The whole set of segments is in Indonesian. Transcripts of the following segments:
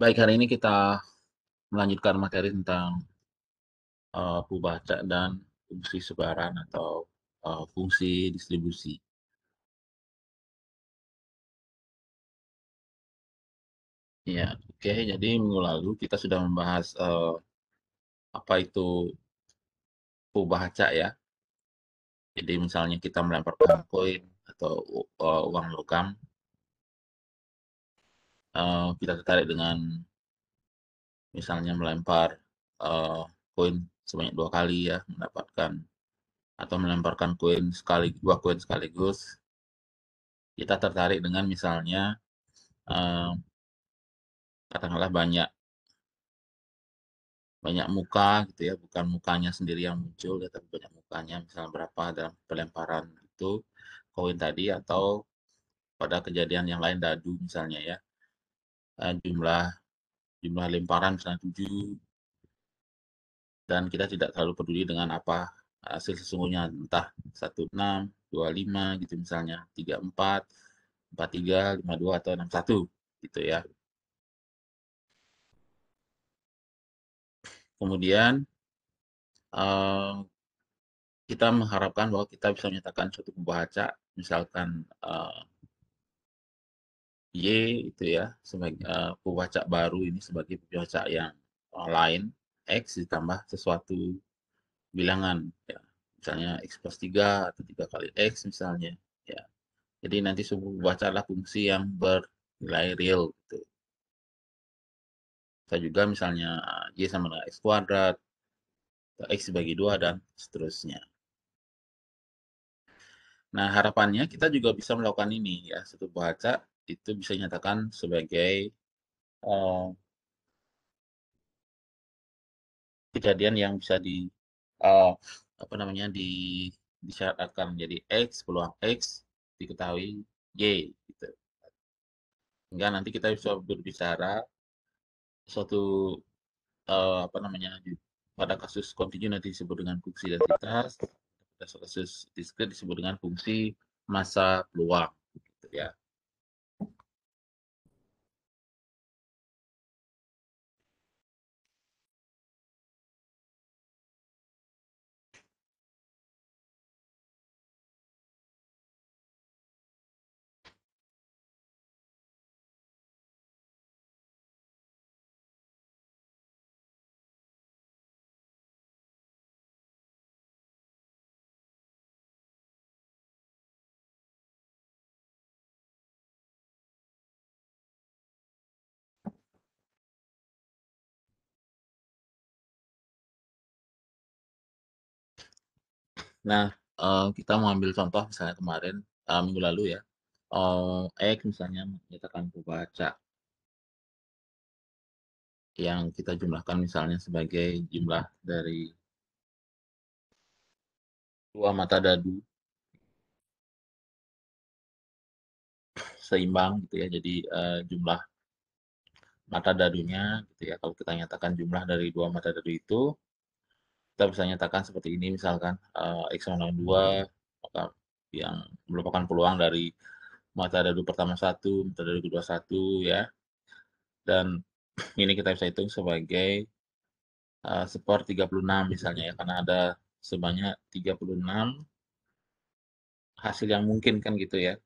Baik, hari ini kita melanjutkan materi tentang pembaca dan fungsi sebaran atau fungsi distribusi. Ya, oke. Jadi minggu lalu kita sudah membahas apa itu pembaca ya. Jadi misalnya kita melemparkan koin atau uang logam, kita tertarik dengan misalnya melempar koin sebanyak 2 kali ya, mendapatkan atau melemparkan koin sekali 2 koin sekaligus. Kita tertarik dengan misalnya eh, katakanlah banyak banyak muka gitu ya, bukan mukanya sendiri yang muncul ya, tapi banyak mukanya, misalnya berapa dalam pelemparan itu koin tadi, atau pada kejadian yang lain dadu misalnya ya, jumlah jumlah lemparan misalnya 7, dan kita tidak terlalu peduli dengan apa hasil sesungguhnya, entah 16, 25 gitu misalnya, 34, 43, 52 atau 61 gitu ya. Kemudian eh, kita mengharapkan bahwa kita bisa menyatakan suatu pembaca, misalkan Y itu ya, sebagai pembaca baru ini sebagai pembaca yang lain, X ditambah sesuatu bilangan ya. Misalnya X plus 3 atau 3 kali X misalnya ya. Jadi nanti sebuah pembaca adalah fungsi yang bernilai real gitu. Bisa juga misalnya Y sama dengan X kuadrat, atau X dibagi 2 dan seterusnya. Nah, harapannya kita juga bisa melakukan ini ya, satu baca itu bisa dinyatakan sebagai eh, kejadian yang bisa eh, apa namanya disyaratkan menjadi X, peluang X diketahui Y gitu. Hingga nanti kita bisa berbicara suatu apa namanya pada kasus kontinu nanti disebut dengan fungsi densitas, pada kasus diskret disebut dengan fungsi massa peluang gitu ya. Nah, kita mau ambil contoh misalnya kemarin minggu lalu ya. X misalnya menyatakan pembaca yang kita jumlahkan misalnya sebagai jumlah dari dua mata dadu seimbang gitu ya. Jadi jumlah mata dadunya gitu ya. Kalau kita nyatakan jumlah dari dua mata dadu itu, kita bisa nyatakan seperti ini misalkan X sama dengan 2, maka yang merupakan peluang dari mata dadu pertama 1, mata dadu kedua 1 ya. Dan ini kita bisa hitung sebagai skor 36 misalnya ya, karena ada sebanyak 36 hasil yang mungkin kan gitu ya.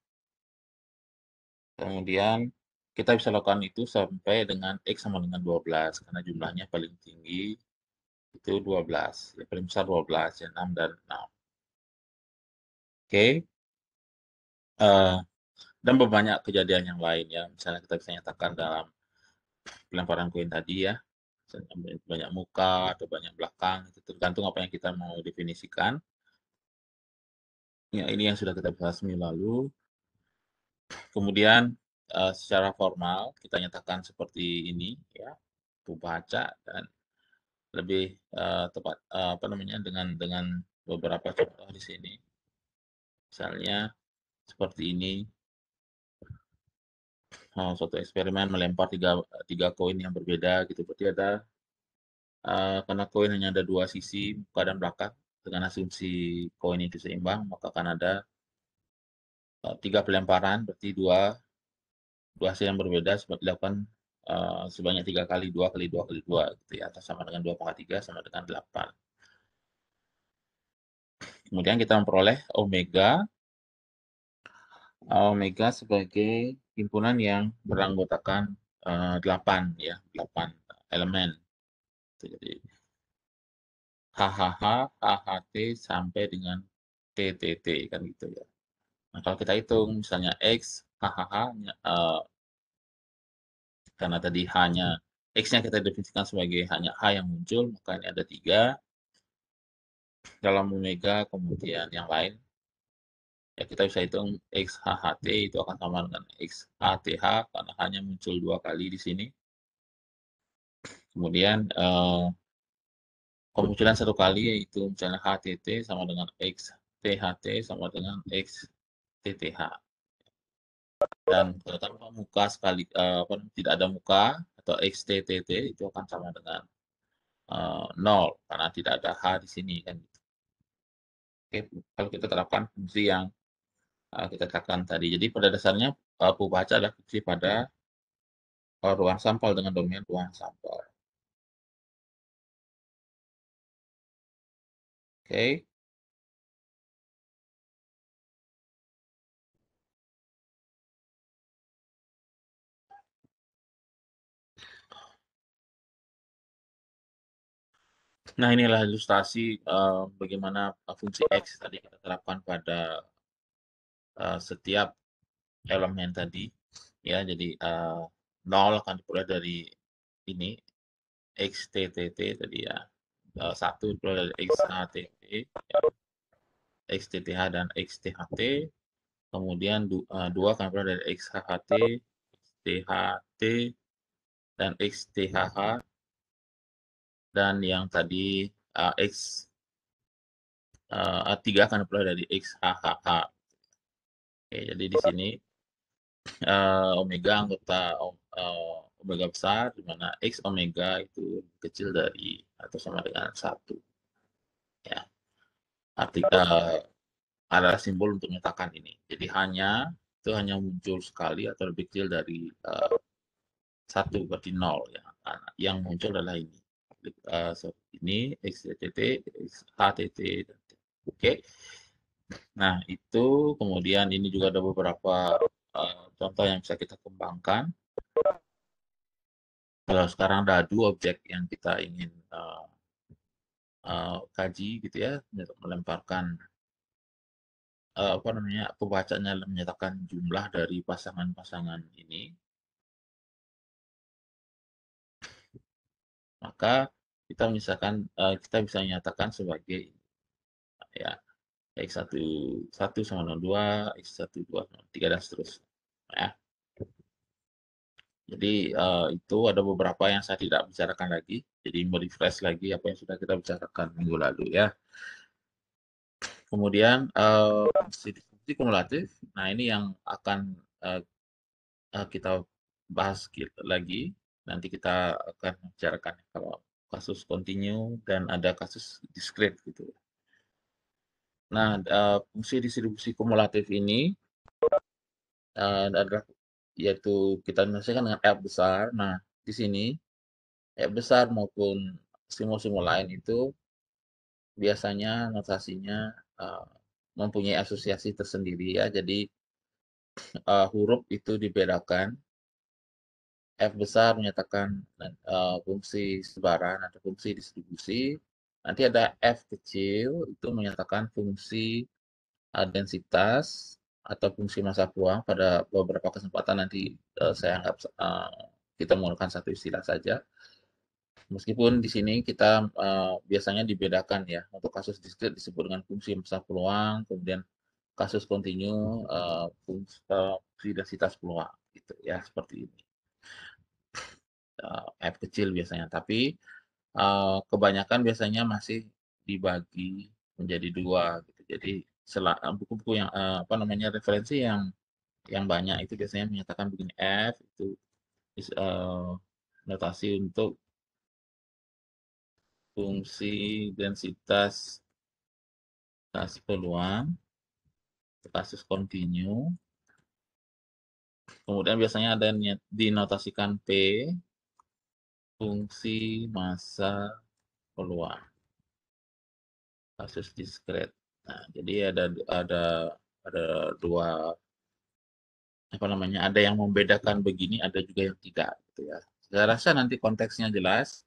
Kemudian kita bisa lakukan itu sampai dengan X sama dengan 12 karena jumlahnya paling tinggi itu 12. Ya, paling besar 12 ya, 6 dan 6. Oke. Eh, dan banyak kejadian yang lain ya. Misalnya kita bisa nyatakan dalam pelemparan koin tadi ya. Misalnya banyak muka atau banyak belakang, itu tergantung apa yang kita mau definisikan. Ya, ini yang sudah kita bahas minggu lalu. Kemudian secara formal kita nyatakan seperti ini ya, pembaca, dan lebih tepat apa namanya dengan beberapa contoh di sini. Misalnya seperti ini, suatu eksperimen melempar tiga tiga koin yang berbeda gitu. Berarti ada karena koin hanya ada dua sisi, muka dan belakang, dengan asumsi koin itu seimbang, maka akan ada tiga pelemparan, berarti dua dua hasil yang berbeda sebab dilakukan sebanyak 3 kali 2 kali 2 kali 2 gitu ya, atau sama dengan 2,3 sama dengan 8. Kemudian kita memperoleh omega. Omega sebagai himpunan yang beranggotakan 8 ya, 8 elemen. Jadi HHH, HHT sampai dengan TTT kan gitu ya. Nah, kalau kita hitung misalnya X, HHH, karena tadi H-nya, X-nya kita definisikan sebagai hanya H yang muncul, maka ini ada 3 dalam omega, kemudian yang lain ya kita bisa hitung XHHT itu akan sama dengan XHTH karena hanya muncul 2 kali di sini. Kemudian kemunculan 1 kali yaitu misalnya HTT sama dengan XTHT sama dengan XTTH. Dan kalau tanpa muka sekali tidak ada muka atau XTTT itu akan sama dengan 0 karena tidak ada H di sini kan. Oke, kalau kita terapkan fungsi yang kita katakan tadi. Jadi pada dasarnya pembaca adalah fungsi pada ruang sampel dengan domain ruang sampel. Oke. Nah, inilah ilustrasi bagaimana fungsi X tadi kita terapkan pada setiap elemen tadi. Ya, jadi 0 akan diperoleh dari ini XTTT tadi ya. 1 diperoleh dari XHTT, ya, XTTH dan XTHT. Kemudian 2 akan diperoleh dari XHHT, XTHT, dan XTHH. Dan yang tadi X 3 akan diperoleh dari XHHH. Oke, jadi di sini omega anggota omega besar, di mana X omega itu kecil dari atau sama dengan 1. Ya, arti adalah simbol untuk menyatakan ini. Jadi itu hanya muncul sekali atau lebih kecil dari 1, berarti 0. Ya. Yang muncul adalah ini. Ini XTT, HTT, oke. Nah, itu kemudian ini juga ada beberapa contoh yang bisa kita kembangkan. Kalau sekarang ada 2 objek yang kita ingin kaji gitu ya, melemparkan apa namanya, pembacanya menyatakan jumlah dari pasangan-pasangan ini, maka kita bisa menyatakan sebagai ya X1 1 sama dengan 2, X1 2 sama 3 dan seterusnya. Ya. Jadi itu ada beberapa yang saya tidak bicarakan lagi. Jadi merefresh lagi apa yang sudah kita bicarakan minggu lalu ya. Kemudian distribusi kumulatif. Nah ini yang akan kita bahas lagi. Nanti kita akan bicarakan kalau kasus continue dan ada kasus discrete gitu. Nah fungsi distribusi kumulatif ini adalah yaitu kita menyelesaikan dengan F besar. Nah di sini F besar maupun simbol-simbol lain itu biasanya notasinya mempunyai asosiasi tersendiri ya. Jadi huruf itu dibedakan. F besar menyatakan fungsi sebaran atau fungsi distribusi. Nanti ada F kecil itu menyatakan fungsi densitas atau fungsi massa peluang. Pada beberapa kesempatan nanti saya anggap kita menggunakan satu istilah saja. Meskipun di sini kita biasanya dibedakan ya, untuk kasus diskret disebut dengan fungsi massa peluang, kemudian kasus kontinu fungsi densitas peluang, gitu ya, seperti ini. F kecil biasanya, tapi kebanyakan biasanya masih dibagi menjadi 2, gitu. Jadi buku-buku yang apa namanya referensi yang banyak itu biasanya menyatakan begini F itu notasi untuk fungsi densitas peluang, kasus kontinu. Kemudian biasanya ada yang dinotasikan P fungsi massa peluang kasus diskret. Nah, jadi ada dua apa namanya? Ada yang membedakan begini, ada juga yang tidak gitu ya. Saya rasa nanti konteksnya jelas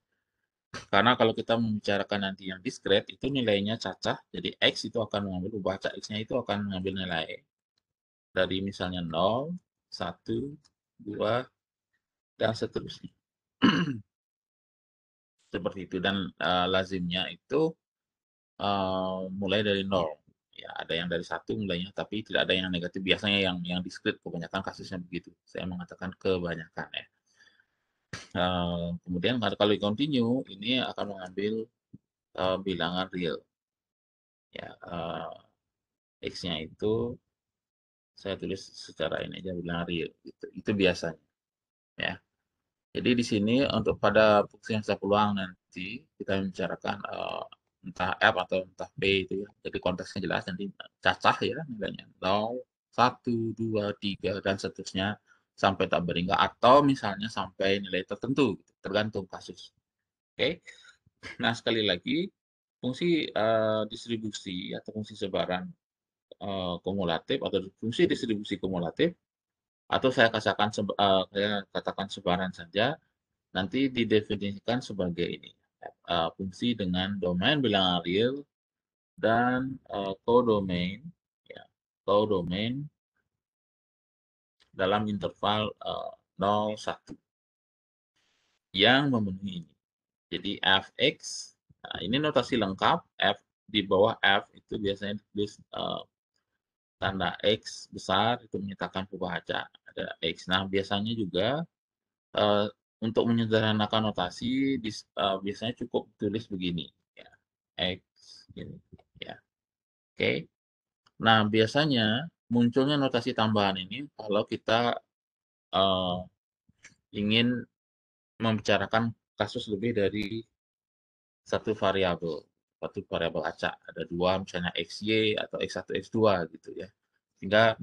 karena kalau kita membicarakan nanti yang diskret itu nilainya cacah. Jadi X itu akan mengambil baca X-nya itu akan mengambil nilai dari misalnya 0, 1, 2 dan seterusnya. Seperti itu dan lazimnya itu mulai dari nol. Ya, ada yang dari satu mulainya, tapi tidak ada yang negatif. Biasanya yang diskrit kebanyakan kasusnya begitu. Saya mengatakan kebanyakan ya. Kemudian kalau continue ini akan mengambil bilangan real. Ya, x-nya itu saya tulis secara ini aja bilangan real. Itu biasanya. Ya. Jadi di sini untuk pada fungsi yang saya peluang nanti kita membicarakan entah F atau entah P itu ya. Jadi konteksnya jelas nanti cacah ya nilainya 0, 1, 2, 3 dan seterusnya sampai tak berhingga atau misalnya sampai nilai tertentu gitu, tergantung kasus. Oke. Nah, sekali lagi fungsi distribusi atau fungsi sebaran kumulatif atau fungsi distribusi kumulatif atau saya katakan sebaran saja nanti didefinisikan sebagai ini fungsi dengan domain bilangan real dan codomain ya, codomain dalam interval 0 1 yang memenuhi ini. Jadi fx ini notasi lengkap f di bawah f itu biasanya ditulis tanda x besar itu menyatakan pembaca ada x. Nah, biasanya juga uh, untuk menyederhanakan notasi biasanya cukup tulis begini ya x gini ya oke. Nah, biasanya munculnya notasi tambahan ini kalau kita uh, ingin membicarakan kasus lebih dari satu variabel acak ada dua misalnya xy atau x1 x2 gitu ya sehingga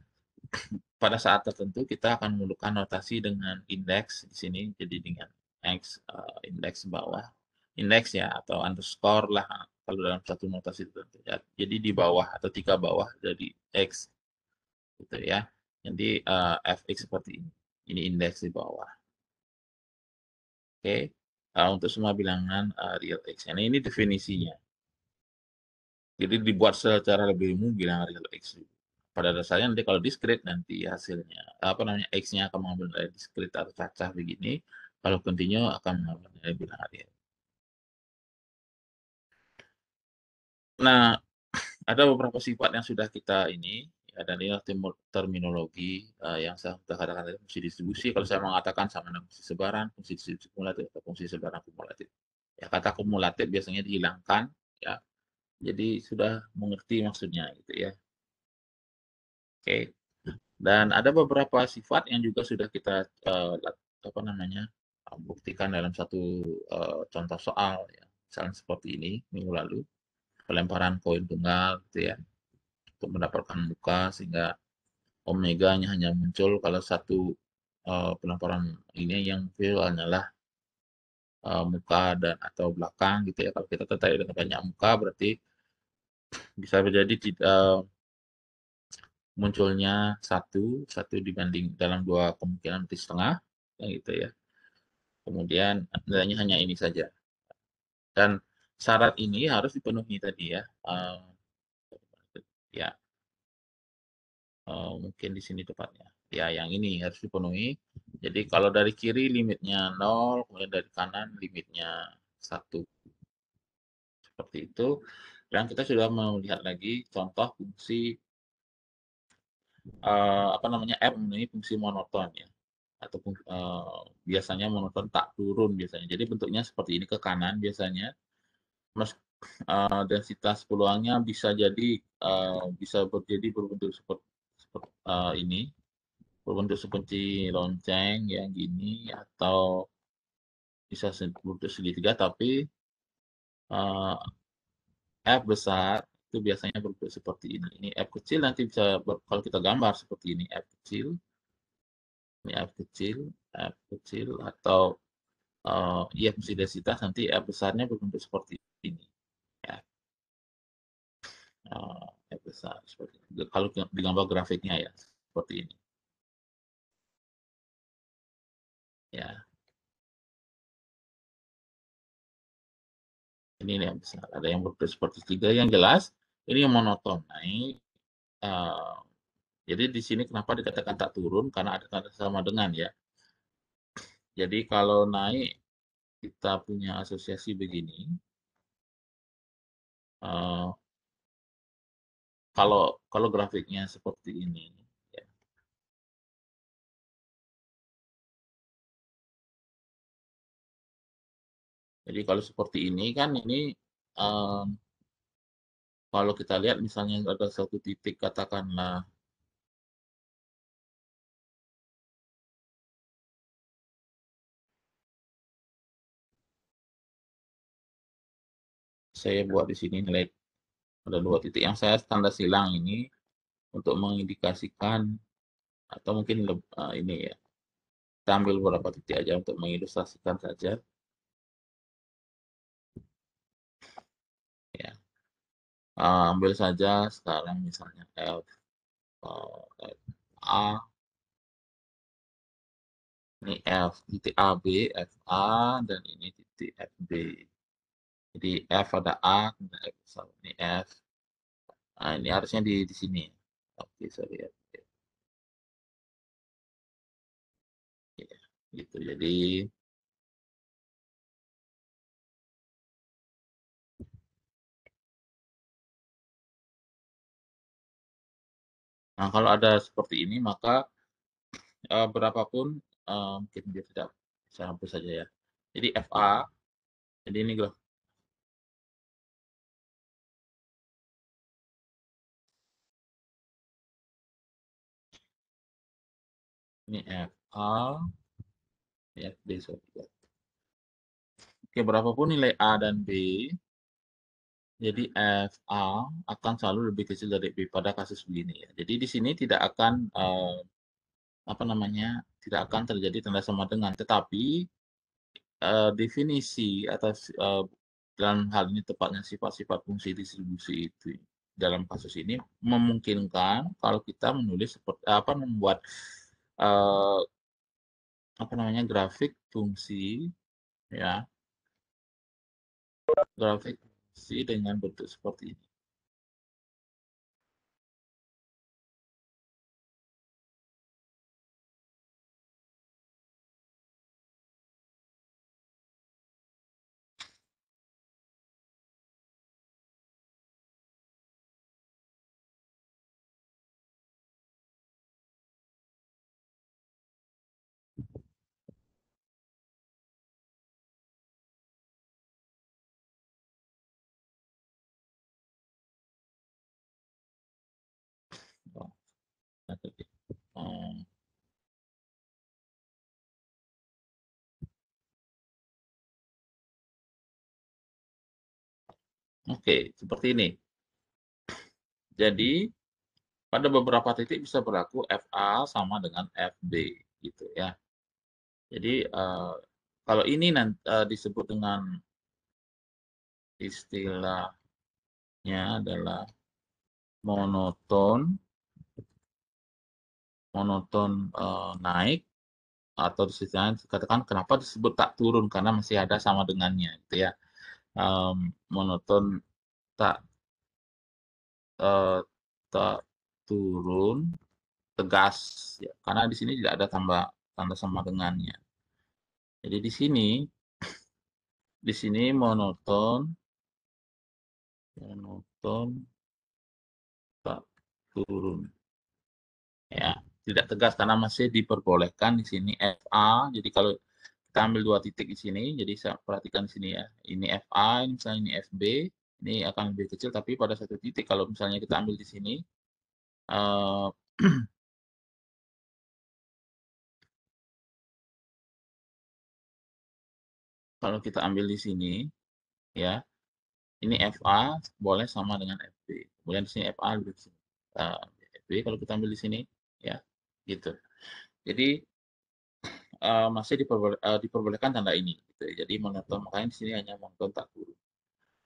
pada saat tertentu kita akan memerlukan notasi dengan indeks di sini jadi dengan x indeks bawah indeks ya atau underscore lah kalau dalam satu notasi tertentu ya. Jadi di bawah atau tiga bawah dari x gitu ya. Jadi fx seperti ini. Ini indeks di bawah. Oke. Untuk semua bilangan real x. Nah, ini definisinya. Jadi dibuat secara lebih umum bilangan real x. Pada dasarnya nanti kalau diskrit nanti hasilnya apa namanya x-nya akan mengambil nilai diskrit atau cacah begini. Kalau continue akan mengambil nilai bilangan real. Nah, ada beberapa sifat yang sudah kita ini ya, dan ini terminologi yang saya sudah katakan tadi fungsi distribusi. Kalau saya mengatakan sama dengan fungsi sebaran, fungsi distribusi kumulatif atau fungsi sebaran kumulatif. Ya kata kumulatif biasanya dihilangkan ya. Jadi sudah mengerti maksudnya gitu ya. Oke. Dan ada beberapa sifat yang juga sudah kita apa namanya buktikan dalam satu contoh soal ya. Misalnya seperti ini minggu lalu pelemparan koin tunggal gitu ya untuk mendapatkan muka sehingga omeganya hanya muncul kalau satu pelemparan ini yang muncul hanyalah muka dan atau belakang gitu ya. Kalau kita tertarik dengan banyak muka berarti bisa menjadi munculnya satu dibanding dalam dua kemungkinan berarti setengah ya gitu ya. Kemudian nilainya hanya ini saja. Dan syarat ini harus dipenuhi tadi ya. Ya, mungkin di sini tepatnya. Ya, yang ini harus dipenuhi. Jadi kalau dari kiri limitnya 0, kemudian dari kanan limitnya 1. Seperti itu. Dan kita sudah melihat lagi contoh fungsi apa namanya f memenuhi fungsi monoton ya. Ataupun biasanya monoton tak turun biasanya. Jadi bentuknya seperti ini ke kanan biasanya. Mas, densitas peluangnya bisa jadi bisa jadi berbentuk seperti ini berbentuk seperti lonceng ya gini atau bisa berbentuk segitiga tapi uh, F besar itu biasanya berbentuk seperti ini. Ini F kecil nanti bisa kalau kita gambar seperti ini F kecil atau ya fungsi densitas nanti F besarnya berbentuk seperti ini. Ya, F besar seperti ini. Kalau digambar grafiknya ya seperti ini. Ya, ini yang besar. Ada yang berbentuk seperti tiga. Yang jelas ini yang monoton. Naik. Uh, jadi di sini kenapa dikatakan tak turun? Karena ada tanda sama dengan ya. Jadi kalau naik kita punya asosiasi begini. Uh, kalau kalau grafiknya seperti ini, ya. Jadi kalau seperti ini kan ini um, kalau kita lihat misalnya ada satu titik katakanlah saya buat di sini nilai ada dua titik yang saya tanda silang ini untuk mengindikasikan atau mungkin ini ya kita ambil beberapa titik aja untuk mengilustrasikan saja ya. Ambil saja sekarang misalnya F A, ini F titik A B F A dan ini titik F B. Jadi F ada A, kemudian F besar. Ini F. Nah, ini harusnya di sini. Oke, saya lihat. Ya, gitu. Jadi, nah kalau ada seperti ini, maka berapapun mungkin dia tidak saya hapus saja ya. Jadi FA, jadi ini graf. Ini FA, ya B sorry. Oke, berapapun nilai A dan B, jadi FA akan selalu lebih kecil dari B pada kasus begini ya. Jadi di sini tidak akan apa namanya, tidak akan terjadi tanda sama dengan, tetapi definisi atas dalam hal ini tepatnya sifat-sifat fungsi distribusi itu dalam kasus ini memungkinkan kalau kita menulis seperti apa membuat eh, apa namanya grafik fungsi ya grafik fungsi dengan bentuk seperti ini. Oh, oh, Oke, seperti ini. Jadi pada beberapa titik bisa berlaku FA sama dengan FB gitu ya. Jadi kalau ini nanti disebut dengan istilahnya adalah monoton, monoton naik atau disebutkan katakan kenapa disebut tak turun karena masih ada sama dengannya gitu ya. Monoton tak eh, tak turun tegas ya karena di sini tidak ada tanda sama dengannya. Jadi di sini monoton monoton tak turun ya tidak tegas karena masih diperbolehkan di sini FA. Jadi kalau kita ambil dua titik di sini, jadi saya perhatikan di sini ya. Ini FA, ini misalnya ini FB, ini akan lebih kecil. Tapi pada satu titik kalau misalnya kita ambil di sini, eh, kalau kita ambil di sini, ya, ini FA boleh sama dengan FB. Kemudian di sini FA lebih kecil. FB kalau kita ambil di sini, ya, gitu. Jadi masih diperbolehkan tanda ini. Gitu ya. Jadi monoton, makanya di sini hanya monoton tak guru.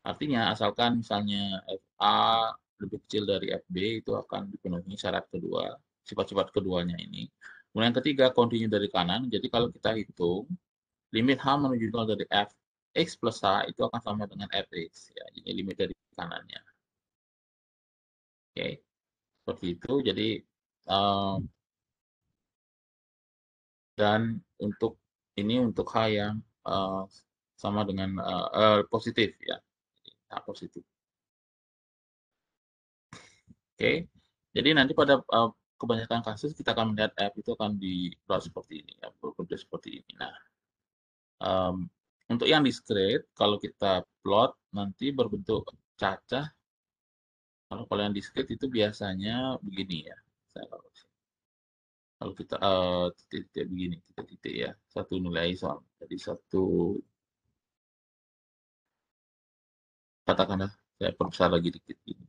Artinya asalkan misalnya FA lebih kecil dari FB itu akan dipenuhi syarat kedua, sifat-sifat keduanya ini. Kemudian yang ketiga, continue dari kanan. Jadi kalau kita hitung, limit H menuju 0 dari Fx plus H itu akan sama dengan Fx. Ya, jadi limit dari kanannya. Oke, seperti itu. Jadi, um, dan untuk ini untuk H yang sama dengan positif ya. H positif. Oke, jadi nanti pada kebanyakan kasus kita akan melihat F itu akan diplot seperti ini, ya, bekerja seperti ini. Nah, em, untuk yang discrete, kalau kita plot nanti berbentuk cacah. Kalau yang discrete itu biasanya begini ya. Kalau kita titik-titik begini, titik-titik ya, satu nilai soal. Jadi satu, katakanlah saya perbesar lagi dikit ini.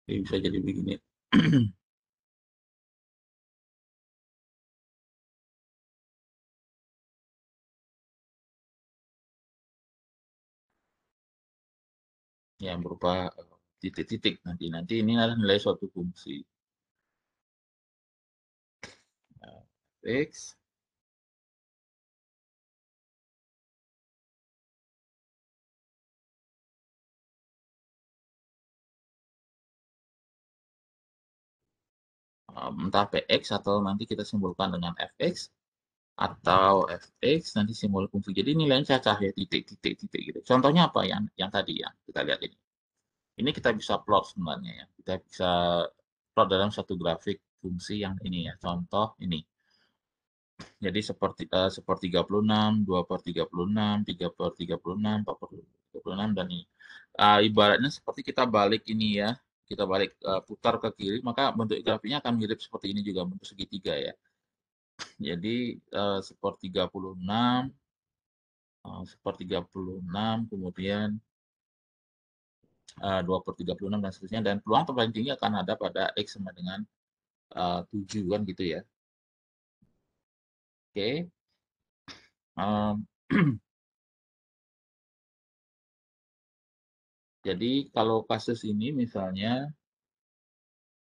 Jadi bisa jadi begini. Yang berupa titik-titik nanti. Nanti ini adalah nilai suatu fungsi. X entah Px atau nanti kita simbolkan dengan Fx atau Fx nanti simbol fungsi. Jadi nilainya cacah ya titik-titik titik gitu. Contohnya apa yang tadi ya kita lihat ini. Ini kita bisa plot sebenarnya ya. Kita bisa plot dalam satu grafik fungsi yang ini ya. Contoh ini. Jadi seperti sepertiga 36, 2 per 36, 3 per 36, 4 per 36, dan ini. Ibaratnya seperti kita balik ini ya, kita balik putar ke kiri, maka bentuk grafiknya akan mirip seperti ini juga, bentuk segitiga ya. Jadi sepertiga 36, sepertiga 36, kemudian 2 per 36, dan seterusnya. Dan peluang terpaling tinggi akan ada pada X sama dengan 7 kan gitu ya. Oke. Um, jadi kalau kasus ini misalnya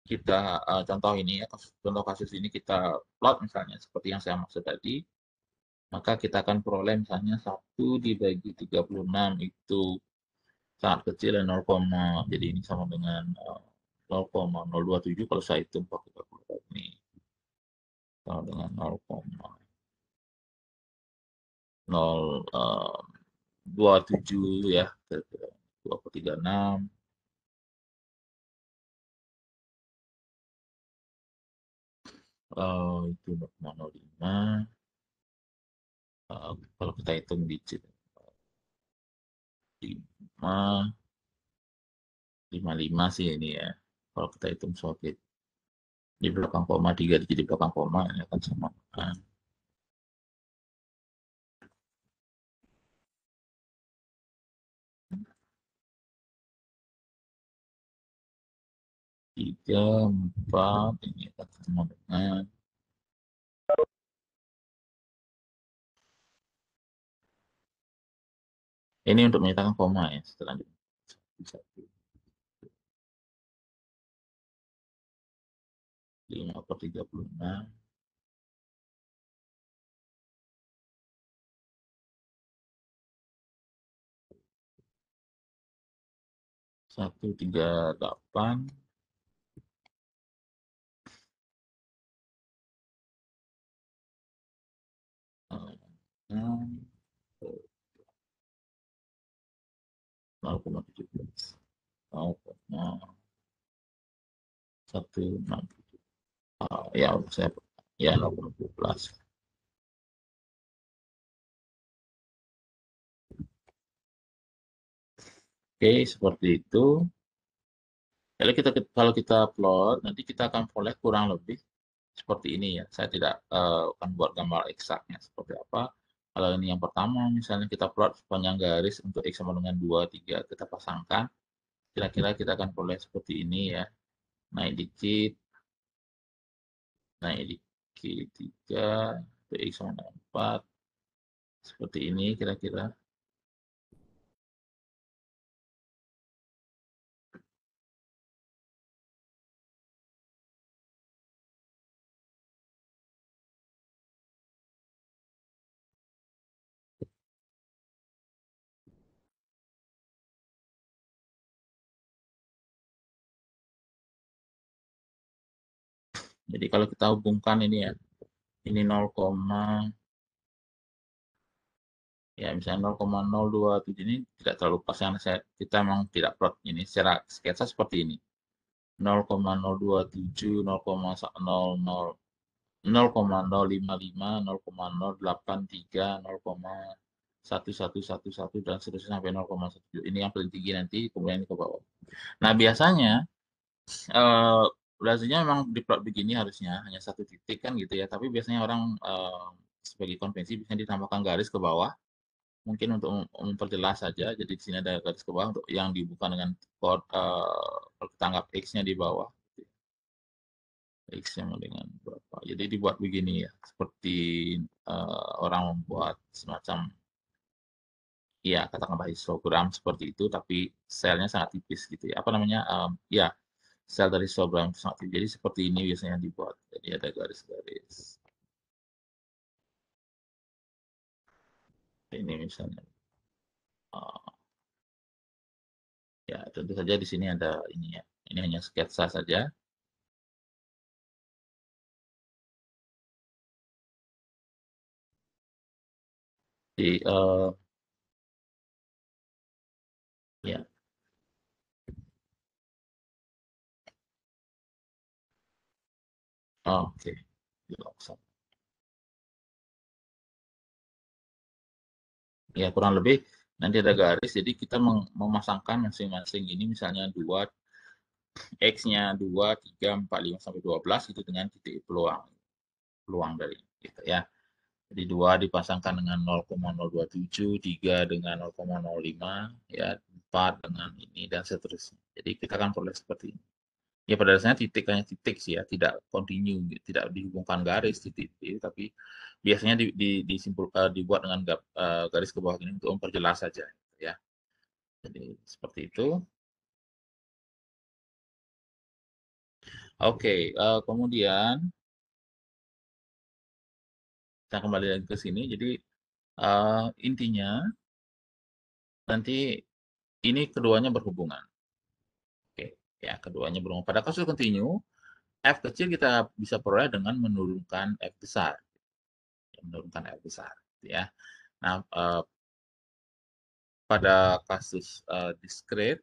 kita contoh ini ya, contoh kasus ini kita plot misalnya seperti yang saya maksud tadi, maka kita akan peroleh misalnya 1 dibagi 36 itu sangat kecil dan 0, jadi ini sama dengan 0,027 kalau saya hitung pakai kalkulator ini sama dengan 0,027 ya, 2,36 itu 0,05. Kalau kita hitung digit 5, 55 sih ini ya. Kalau kita hitung sebagai di belakang koma 3 di belakang koma ini akan sama dengan 3, 4, ini akan sama dengan ini untuk menyatakan koma ya selanjutnya. 5 per 36 138 0,17 0,1 ya saya ya 0,12. Oke, seperti itu. Jadi kalau kita plot, nanti kita akan peroleh kurang lebih seperti ini ya. Saya tidak akan buat gambar eksaknya seperti apa. Kalau ini yang pertama, misalnya kita plot sepanjang garis untuk X sama dengan 2, 3, kita pasangkan. Kira-kira kita akan peroleh seperti ini ya. Naik dikit, naik dikit 3, untuk X sama dengan 4. Seperti ini kira-kira. Jadi kalau kita hubungkan ini ya, ini 0, ya misalnya 0,027 ini tidak terlalu pas yang kita memang tidak plot ini secara sketsa seperti ini. 0,027, 0,055, 0,083, 0,1111 dan seterusnya sampai 0,1. Ini yang paling tinggi nanti, kemudian ini ke bawah. Nah, biasanya eh lazimnya memang diplot begini harusnya hanya satu titik kan gitu ya. Tapi biasanya orang sebagai konvensi biasanya ditambahkan garis ke bawah, mungkin untuk memperjelas saja. Jadi di sini ada garis ke bawah untuk yang dibuka dengan kalau kita anggap x-nya di bawah, x sama dengan berapa. Jadi dibuat begini ya, seperti orang membuat semacam ya katakanlah histogram seperti itu, tapi selnya sangat tipis gitu ya. Apa namanya? Ya sel dari histogram sangat tipis. Jadi seperti ini biasanya dibuat. Jadi ada garis-garis. Ini misalnya. Uh, ya tentu saja di sini ada ini ya. Ini hanya sketsa saja. Di ya, oh, oke. Okay. Ya kurang lebih nanti ada garis. Jadi kita memasangkan masing-masing ini misalnya dua x-nya 2, 3, 4, 5 sampai 12 itu dengan titik peluang peluang dari gitu ya. Jadi 2 dipasangkan dengan 0,027, 3 dengan 0,05, ya 4 dengan ini dan seterusnya. Jadi kita akan peroleh seperti ini. Ya pada dasarnya titik hanya titik sih ya, tidak continue, tidak dihubungkan garis titik, tapi biasanya dibuat dengan garis ke bawah ini untuk memperjelas saja ya. Jadi seperti itu. Oke, kemudian kita kembali lagi ke sini. Jadi intinya nanti ini keduanya berhubungan. Oke, ya keduanya berhubungan. Pada kasus continue, F kecil kita bisa peroleh dengan menurunkan F besar. Menurunkan F besar. Ya. Nah, pada kasus discrete,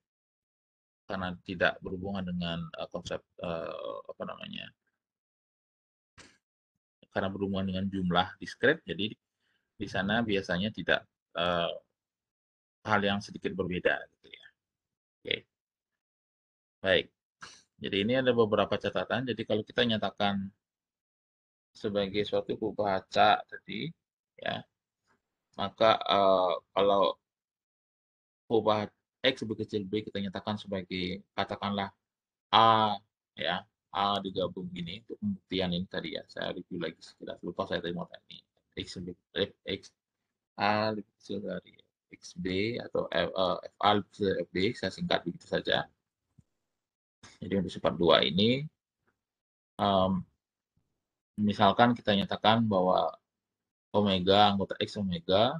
karena tidak berhubungan dengan konsep apa namanya, karena berhubungan dengan jumlah discrete, jadi di sana biasanya tidak uh, hal yang sedikit berbeda gitu ya. Oke, baik. Jadi ini ada beberapa catatan. Jadi kalau kita nyatakan sebagai suatu baca tadi, ya, maka kalau perubahan X lebih kecil B kita nyatakan sebagai katakanlah A ya, A digabung gini untuk pembuktian ini tadi ya. Saya review lagi sekilas lupa saya tadi mau tadi. X lebih X A lebih kecil dari XB atau FA lebih kecil dari FB, saya singkat begitu saja. Jadi untuk sifat 2 ini um, misalkan kita nyatakan bahwa omega anggota X omega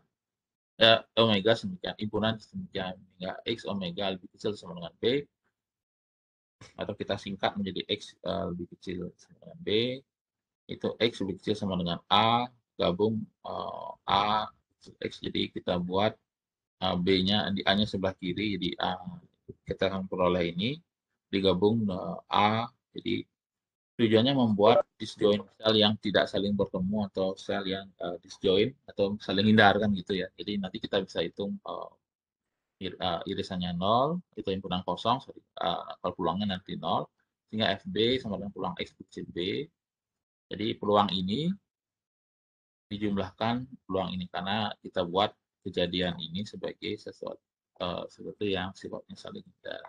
omega semikian himpunan semikian hingga X omega lebih kecil sama dengan B, atau kita singkat menjadi X lebih kecil sama dengan B, itu X lebih kecil sama dengan A, gabung A X, jadi kita buat B-nya di A-nya sebelah kiri, jadi A, kita akan peroleh ini digabung A, jadi tujuannya membuat disjoint sel yang tidak saling bertemu atau sel yang disjoint atau saling hindar kan gitu ya. Jadi nanti kita bisa hitung irisannya 0, itu himpunan kosong, sorry, kalau peluangnya nanti 0, sehingga FB sama dengan peluang X kecil B. Jadi peluang ini dijumlahkan peluang ini karena kita buat kejadian ini sebagai sesuatu yang sifatnya saling hindar.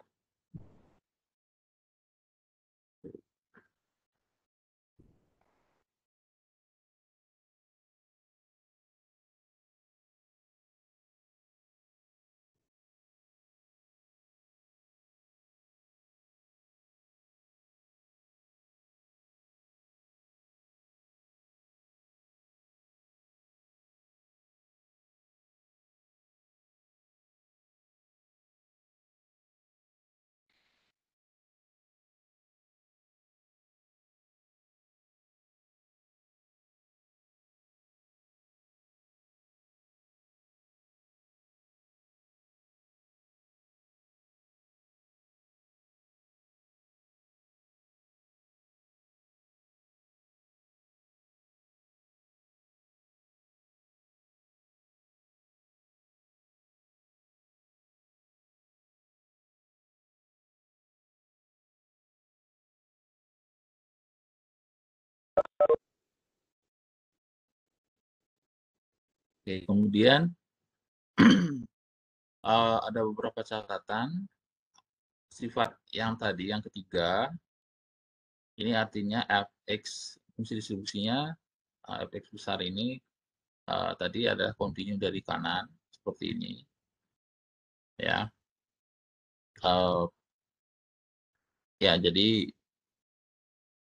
Oke, kemudian ada beberapa catatan sifat yang tadi yang ketiga ini artinya fx fungsi distribusinya fx besar ini tadi adalah kontinu dari kanan seperti ini ya. Ya, jadi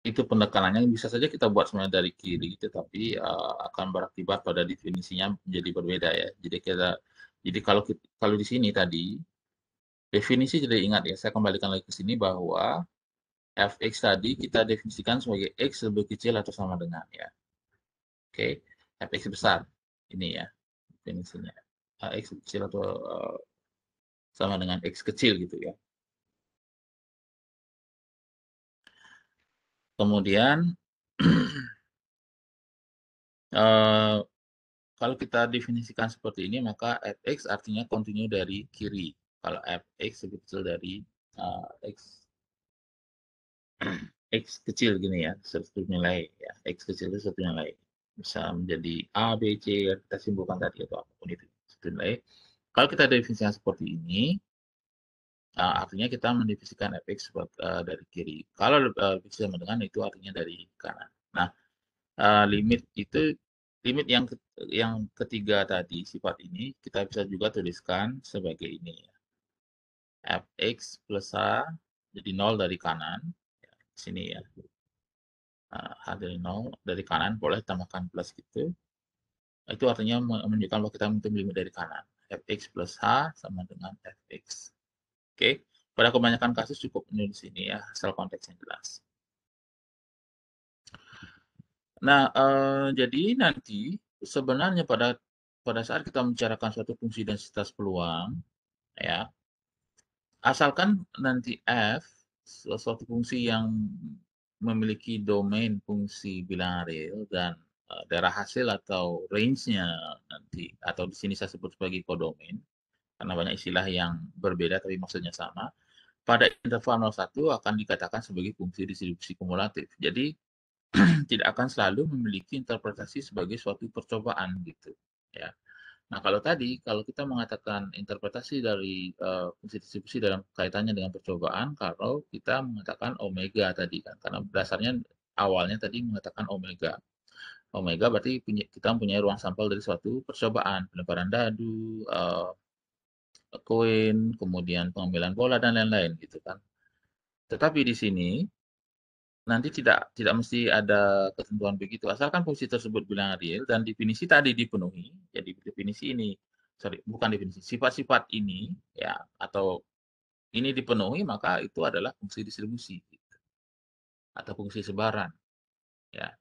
itu penekanannya bisa saja kita buat sebenarnya dari kiri, tetapi akan berakibat pada definisinya menjadi berbeda ya. Jadi kalau di sini tadi definisi jadi ingat ya, saya kembalikan lagi ke sini bahwa fx tadi kita definisikan sebagai x lebih kecil atau sama dengan ya. Oke, fx besar ini ya definisinya. X kecil atau sama dengan x kecil gitu ya. Kemudian kalau kita definisikan seperti ini, maka fx artinya kontinu dari kiri. Kalau fx lebih kecil dari x x kecil gini ya, satu nilai ya. X kecil itu satu nilai. Bisa menjadi A, B, C yang kita simpulkan tadi atau apapun itu satu nilai. Kalau kita definisikan seperti ini, artinya kita mendefinisikan fx dari kiri. Kalau lebih sama dengan itu artinya dari kanan. Nah, limit yang ketiga tadi sifat ini kita bisa juga tuliskan sebagai ini ya. Fx plus h jadi 0 dari kanan ya, sini ya. H dari 0 dari kanan boleh tambahkan plus gitu. Itu artinya menunjukkan bahwa kita menentukan limit dari kanan. Fx plus h sama dengan fx. Oke, pada kebanyakan kasus cukup menulis ini ya, asal konteksnya jelas. Nah, jadi nanti sebenarnya pada saat kita membicarakan suatu fungsi densitas peluang, ya, asalkan nanti f suatu fungsi yang memiliki domain fungsi bilangan real dan daerah hasil atau range-nya nanti atau di sini saya sebut sebagai kodomain karena banyak istilah yang berbeda tapi maksudnya sama. Pada interval 01 akan dikatakan sebagai fungsi distribusi kumulatif. Jadi tidak akan selalu memiliki interpretasi sebagai suatu percobaan gitu ya. Nah, kalau kita mengatakan interpretasi dari fungsi distribusi dalam kaitannya dengan percobaan, kalau kita mengatakan omega tadi kan, karena dasarnya awalnya tadi mengatakan omega. Omega berarti kita mempunyai ruang sampel dari suatu percobaan, pelemparan dadu, koin, kemudian pengambilan bola dan lain-lain gitu kan. Tetapi di sini nanti tidak mesti ada ketentuan begitu, asalkan fungsi tersebut bilangan real dan definisi tadi dipenuhi. Jadi definisi ini, sorry, bukan definisi, sifat-sifat ini ya atau ini dipenuhi maka itu adalah fungsi distribusi gitu, atau fungsi sebaran ya,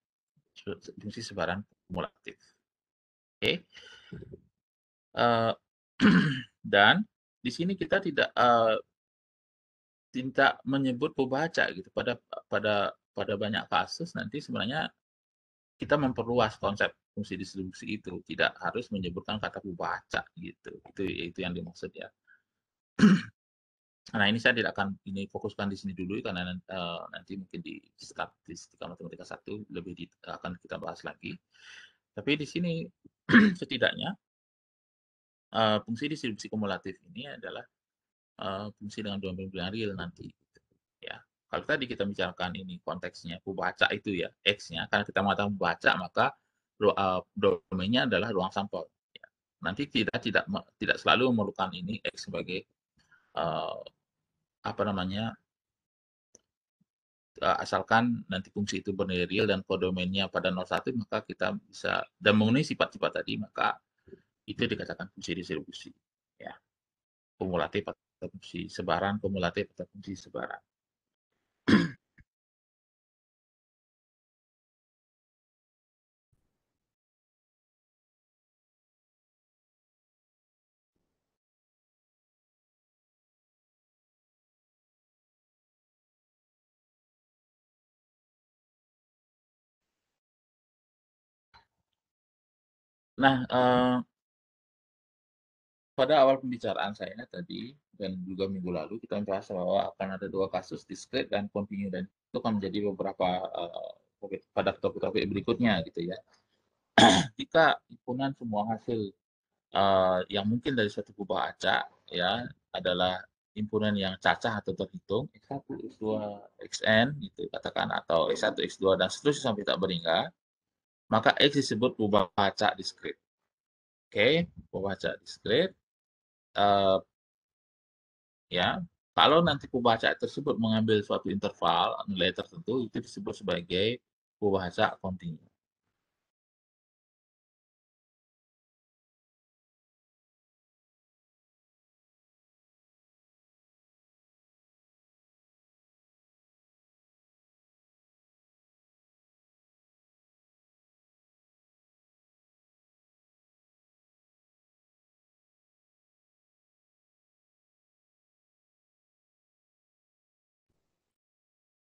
fungsi sebaran kumulatif. Oke. Uh, dan di sini kita tidak menyebut pembaca gitu pada banyak kasus nanti sebenarnya kita memperluas konsep fungsi distribusi itu, tidak harus menyebutkan kata pembaca gitu. Itu yang dimaksud ya. Nah, ini saya tidak akan ini fokuskan di sini dulu karena nanti mungkin di statistika matematika 1 akan kita bahas lagi. Tapi di sini setidaknya fungsi distribusi kumulatif ini adalah fungsi dengan dua pilihan real nanti. Ya, kalau tadi kita bicarakan ini konteksnya pembaca itu ya X-nya, karena kita mengatakan pembaca maka domainnya adalah ruang sampel. Ya. Nanti kita tidak selalu memerlukan ini X sebagai uh, apa namanya asalkan nanti fungsi itu bernilai real dan kodomennya pada 01 maka kita bisa dan memenuhi sifat-sifat tadi maka itu dikatakan fungsi distribusi ya kumulatif atau fungsi sebaran kumulatif atau fungsi sebaran. Nah, pada awal pembicaraan saya tadi dan juga minggu lalu kita membahas bahwa akan ada dua kasus discrete dan continue dan itu akan menjadi beberapa pada topik-topik berikutnya gitu ya. Jika himpunan semua hasil yang mungkin dari suatu kubah acak ya adalah himpunan yang cacah atau terhitung X1, X2, Xn gitu katakan atau X1, X2 dan seterusnya sampai tak berhingga, maka X disebut kubah acak diskrit. Oke, kubah acak diskrit. Ya, kalau nanti kubah acak tersebut mengambil suatu interval nilai tertentu itu disebut sebagai kubah acak kontinu.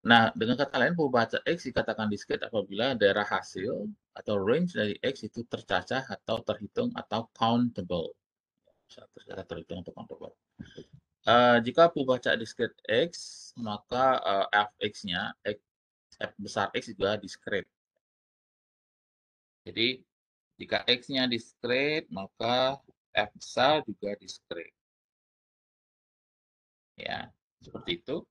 Nah, dengan kata lain, pembaca X dikatakan diskrit apabila daerah hasil atau range dari X itu tercacah atau terhitung atau countable. Tercacah, terhitung atau countable. Jika pembaca diskrit X, maka fx-nya, f besar X juga diskrit. Jadi, jika X-nya diskrit, maka f besar juga diskrit. Ya, seperti itu.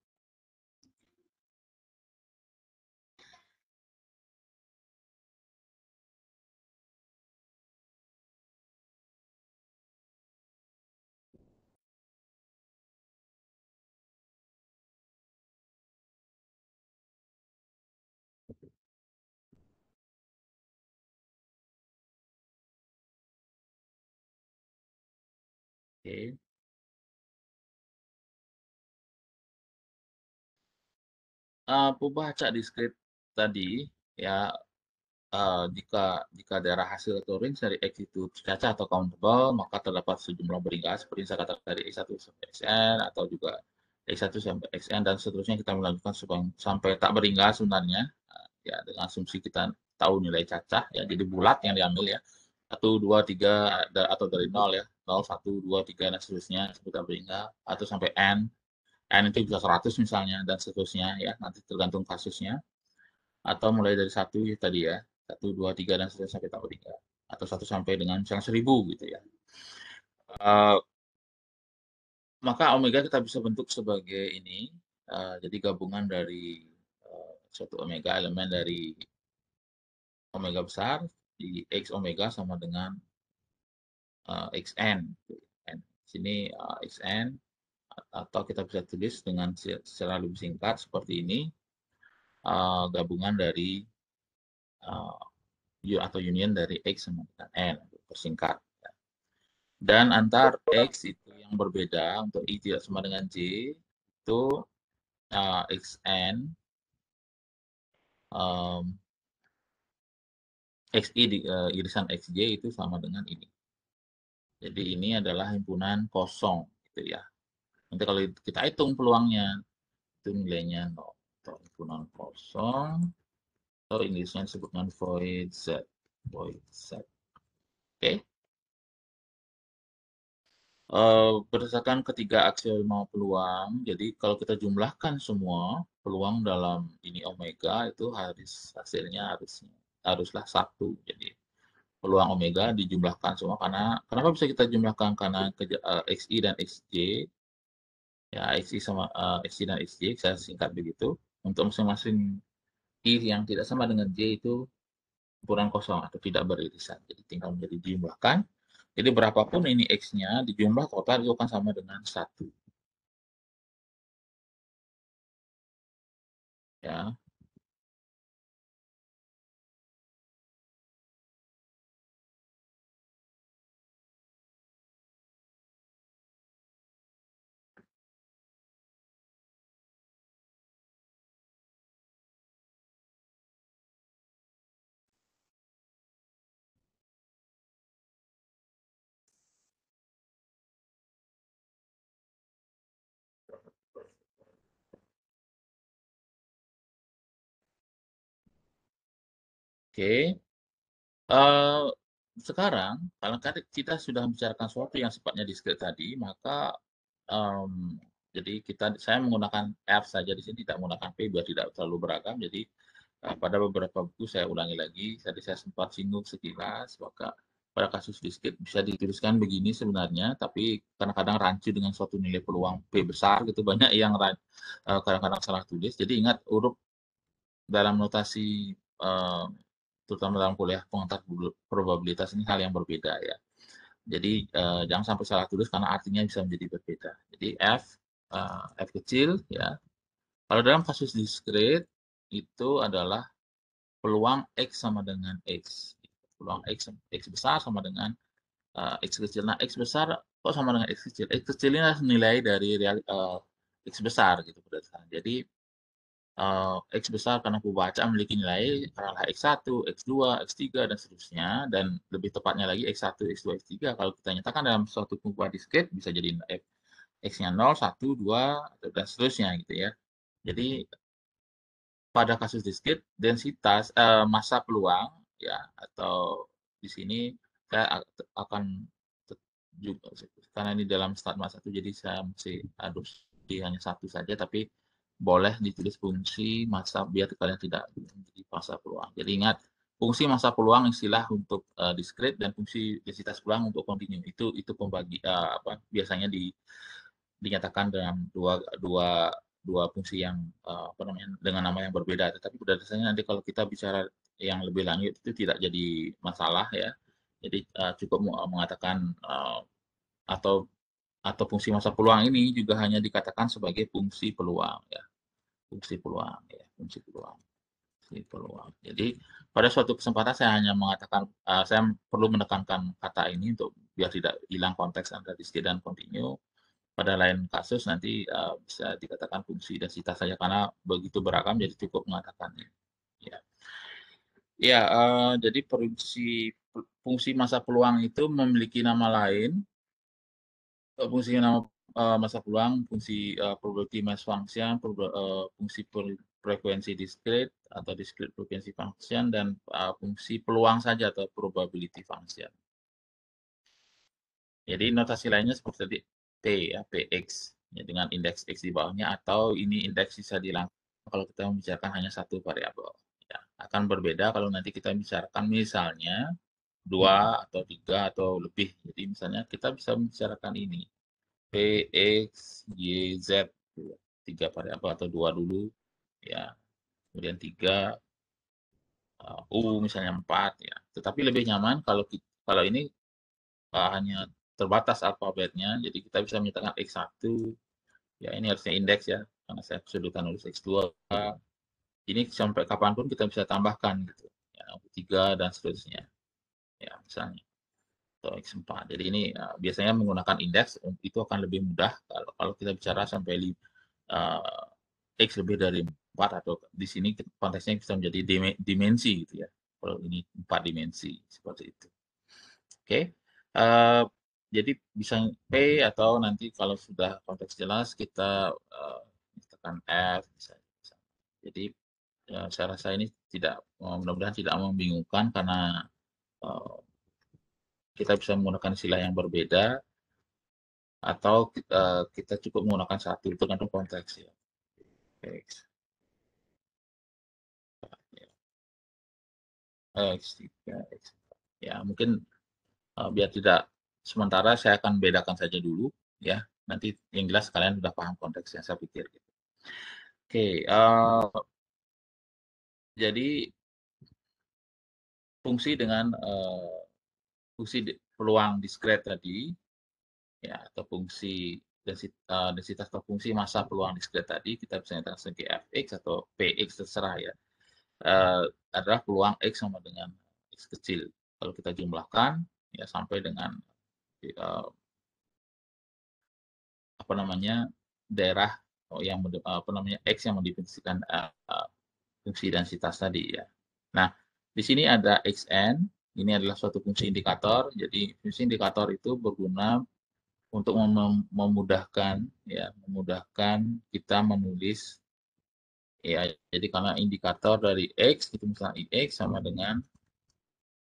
Oke. Pembaca diskrit tadi, ya jika jika daerah hasil atau range dari X itu tercaca atau countable, maka terdapat sejumlah beringkas seperti saya katakan dari X1 sampai Xn atau juga X1 sampai Xn dan seterusnya kita melanjutkan sampai tak beringkas sebenarnya. Ya dengan asumsi kita tahu nilai cacah ya jadi bulat yang diambil ya 1, 2, 3 atau dari 0 ya 0, 1, 2, 3 dan seterusnya sampai tak beringkas atau sampai N itu bisa 100 misalnya dan seterusnya ya nanti tergantung kasusnya atau mulai dari satu ya tadi ya 1, 2, 3 dan seterusnya sampai tahu tiga atau satu sampai dengan misalnya 1000 gitu ya. Uh, maka omega kita bisa bentuk sebagai ini jadi gabungan dari suatu omega elemen dari omega besar di x omega sama dengan xn. Sini xn atau kita bisa tulis dengan secara lebih singkat seperti ini gabungan dari uh, atau union dari X sama dengan N, persingkat. Dan antar X itu yang berbeda untuk I tidak sama dengan J, itu XN, um, XI, irisan XJ itu sama dengan ini. Jadi ini adalah himpunan kosong, gitu ya. Nanti kalau kita hitung peluangnya, itu nilainya 0. Himpunan kosong, atau Inggrisnya disebut dengan void Z. Void Z. Oke. Okay. Berdasarkan ketiga aksioma peluang, jadi kalau kita jumlahkan semua peluang dalam ini omega itu hasilnya haruslah satu. Jadi peluang omega dijumlahkan semua. Kenapa bisa kita jumlahkan? Karena XI dan XJ, ya XI sama XI dan XJ, saya singkat begitu. Untuk masing-masing I yang tidak sama dengan J itu ukuran kosong atau tidak beririsan. Jadi tinggal menjadi dijumlahkan. Jadi berapapun ini X-nya, dijumlah total itu akan sama dengan 1. Ya, oke. Eh, Sekarang, kalau kita sudah membicarakan sesuatu yang sifatnya diskret tadi, maka em, jadi saya menggunakan F saja di sini, tidak menggunakan P biar tidak terlalu beragam. Jadi pada beberapa buku saya ulangi lagi, tadi saya sempat singgung sekilas, maka pada kasus diskret bisa dituliskan begini sebenarnya, tapi kadang-kadang rancu dengan suatu nilai peluang P besar gitu, banyak yang kadang-kadang salah tulis. Jadi ingat huruf dalam notasi eh, terutama dalam kuliah pengantar probabilitas ini hal yang berbeda ya. Jadi jangan sampai salah tulis karena artinya bisa menjadi berbeda. Jadi F kecil ya. Kalau dalam kasus diskret itu adalah peluang X sama dengan X. Peluang X besar sama dengan X kecil. Nah, X besar kok sama dengan X kecil? X kecil ini adalah nilai dari X besar gitu berdasarkan. Jadi X besar karena pembaca memiliki nilai adalah X1, X2, X3, dan seterusnya. Dan lebih tepatnya lagi X1, X2, X3. Kalau kita nyatakan dalam suatu kumpulan diskret, bisa jadi X-nya 0, 1, 2, dan seterusnya gitu ya. Jadi pada kasus diskret, densitas massa peluang ya atau di sini saya akan juga karena ini dalam statement satu jadi saya masih harus di hanya satu saja tapi boleh ditulis fungsi massa biar kalian tidak menjadi massa peluang. Jadi ingat fungsi massa peluang istilah untuk diskret dan fungsi densitas peluang untuk kontinu itu pembagi apa biasanya dinyatakan dalam dua dua dua fungsi yang apa namanya dengan nama yang berbeda. Tetapi pada dasarnya nanti kalau kita bicara yang lebih lanjut itu tidak jadi masalah ya. Jadi cukup mengatakan atau fungsi masa peluang ini juga hanya dikatakan sebagai fungsi peluang ya, fungsi peluang ya, fungsi peluang, fungsi peluang. Jadi pada suatu kesempatan saya hanya mengatakan saya perlu menekankan kata ini untuk biar tidak hilang konteks antara diskret dan kontinu. Pada lain kasus nanti bisa dikatakan fungsi densitas saja karena begitu beragam jadi cukup mengatakannya. Ya, ya jadi fungsi masa peluang itu memiliki nama lain. Fungsi nama masa peluang, fungsi probability mass function, fungsi frekuensi diskret atau discrete frequency function dan fungsi peluang saja atau probability function. Jadi notasi lainnya seperti tadi P ya, PX ya, dengan indeks X di bawahnya atau ini indeks bisa dilangkah kalau kita membicarakan hanya satu variabel. Ya, akan berbeda kalau nanti kita bicarakan misalnya dua atau tiga atau lebih. Jadi misalnya kita bisa membicarakan ini P, X, Y, Z, tiga variabel atau dua dulu, ya. Kemudian tiga, U misalnya empat, ya. Tetapi lebih nyaman kalau ini hanya terbatas alfabetnya, jadi kita bisa menyatakan X1, ya ini harusnya indeks ya, karena saya kesulitan nulis X2, ini sampai kapanpun kita bisa tambahkan gitu, ya, tiga dan seterusnya, ya misalnya. Atau X4. Jadi ini biasanya menggunakan indeks itu akan lebih mudah kalau kita bicara sampai uh, X lebih dari 4 atau di sini konteksnya bisa menjadi dimensi gitu ya. Kalau ini 4 dimensi seperti itu. Oke. Okay. Jadi bisa P atau nanti kalau sudah konteks jelas kita tekan F misalnya. Jadi saya rasa ini tidak mudah-mudahan tidak membingungkan karena uh, kita bisa menggunakan istilah yang berbeda atau kita cukup menggunakan satu tergantung konteks ya. X, ya. X3, X4. Ya, mungkin biar tidak sementara saya akan bedakan saja dulu ya. Nanti yang jelas kalian sudah paham konteksnya saya pikir gitu. Oke, jadi fungsi dengan fungsi peluang diskret tadi ya atau fungsi densitas atau fungsi massa peluang diskret tadi kita bisa nyatakan sebagai fx atau px terserah ya. Eh, adalah peluang x sama dengan x kecil. Kalau kita jumlahkan ya sampai dengan eh, apa namanya daerah yang apa namanya x yang mendefinisikan fungsi densitas tadi ya. Nah, di sini ada xn, ini adalah suatu fungsi indikator. Jadi fungsi indikator itu berguna untuk memudahkan ya, memudahkan kita menulis ya. Jadi karena indikator dari x itu misalnya ix sama dengan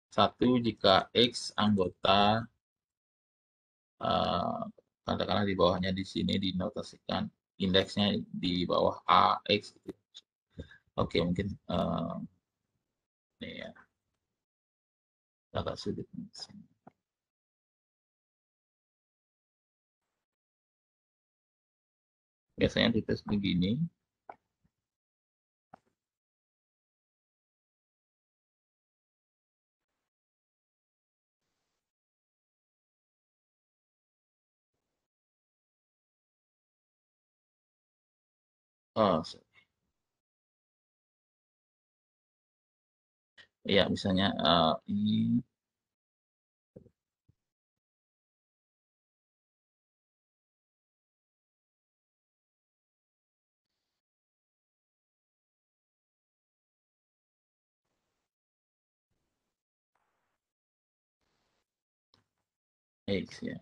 satu jika x anggota eh, katakanlah di bawahnya di sini dinotasikan indeksnya di bawah ax gitu. Oke, mungkin ini ya agak sulit. Biasanya dites begini. Oh, ya misalnya ini X ya.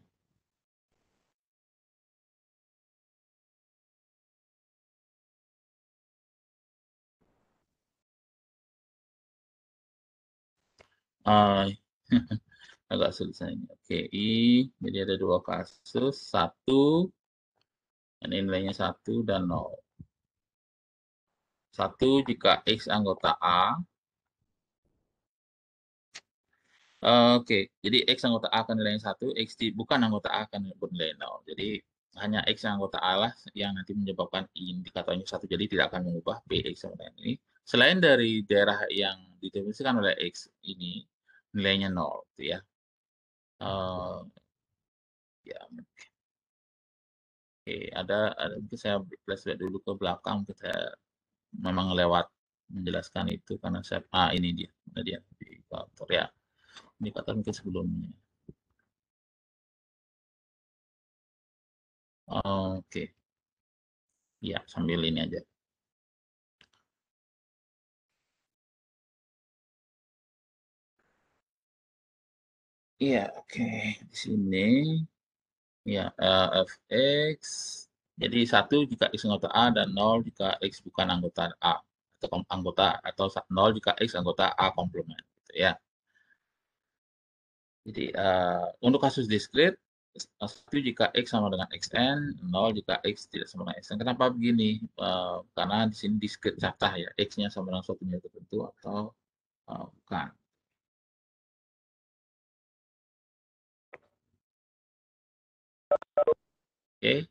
Ah, agak sulit saya ini. Oke, jadi ada dua kasus, satu, ini nilainya satu dan nol. Satu jika X anggota A. Oke, jadi X anggota A akan nilainya satu, bukan anggota A akan bernilai nol. Jadi hanya X yang anggota A lah yang nanti menyebabkan indikatornya satu. Jadi tidak akan mengubah Px sama dengan ini. Selain dari daerah yang didefinisikan oleh X ini, nilainya nol. Gitu ya. Eh, ya, oke, ada mungkin saya flashback dulu ke belakang, kita memang lewat menjelaskan itu karena saya ini dia, ada dia indikator ya, indikator mungkin sebelumnya. Oke, ya sambil ini aja. Iya, oke. Di sini ya fx. Jadi satu jika x anggota A dan nol jika x bukan anggota A atau anggota atau nol jika x anggota A komplement. Gitu ya. Jadi untuk kasus diskrit satu jika x sama dengan xn, nol jika x tidak sama dengan xn. Kenapa begini? Karena di sini diskrit catat ya, x-nya sama dengan suatu nilai tertentu atau bukan. Oke,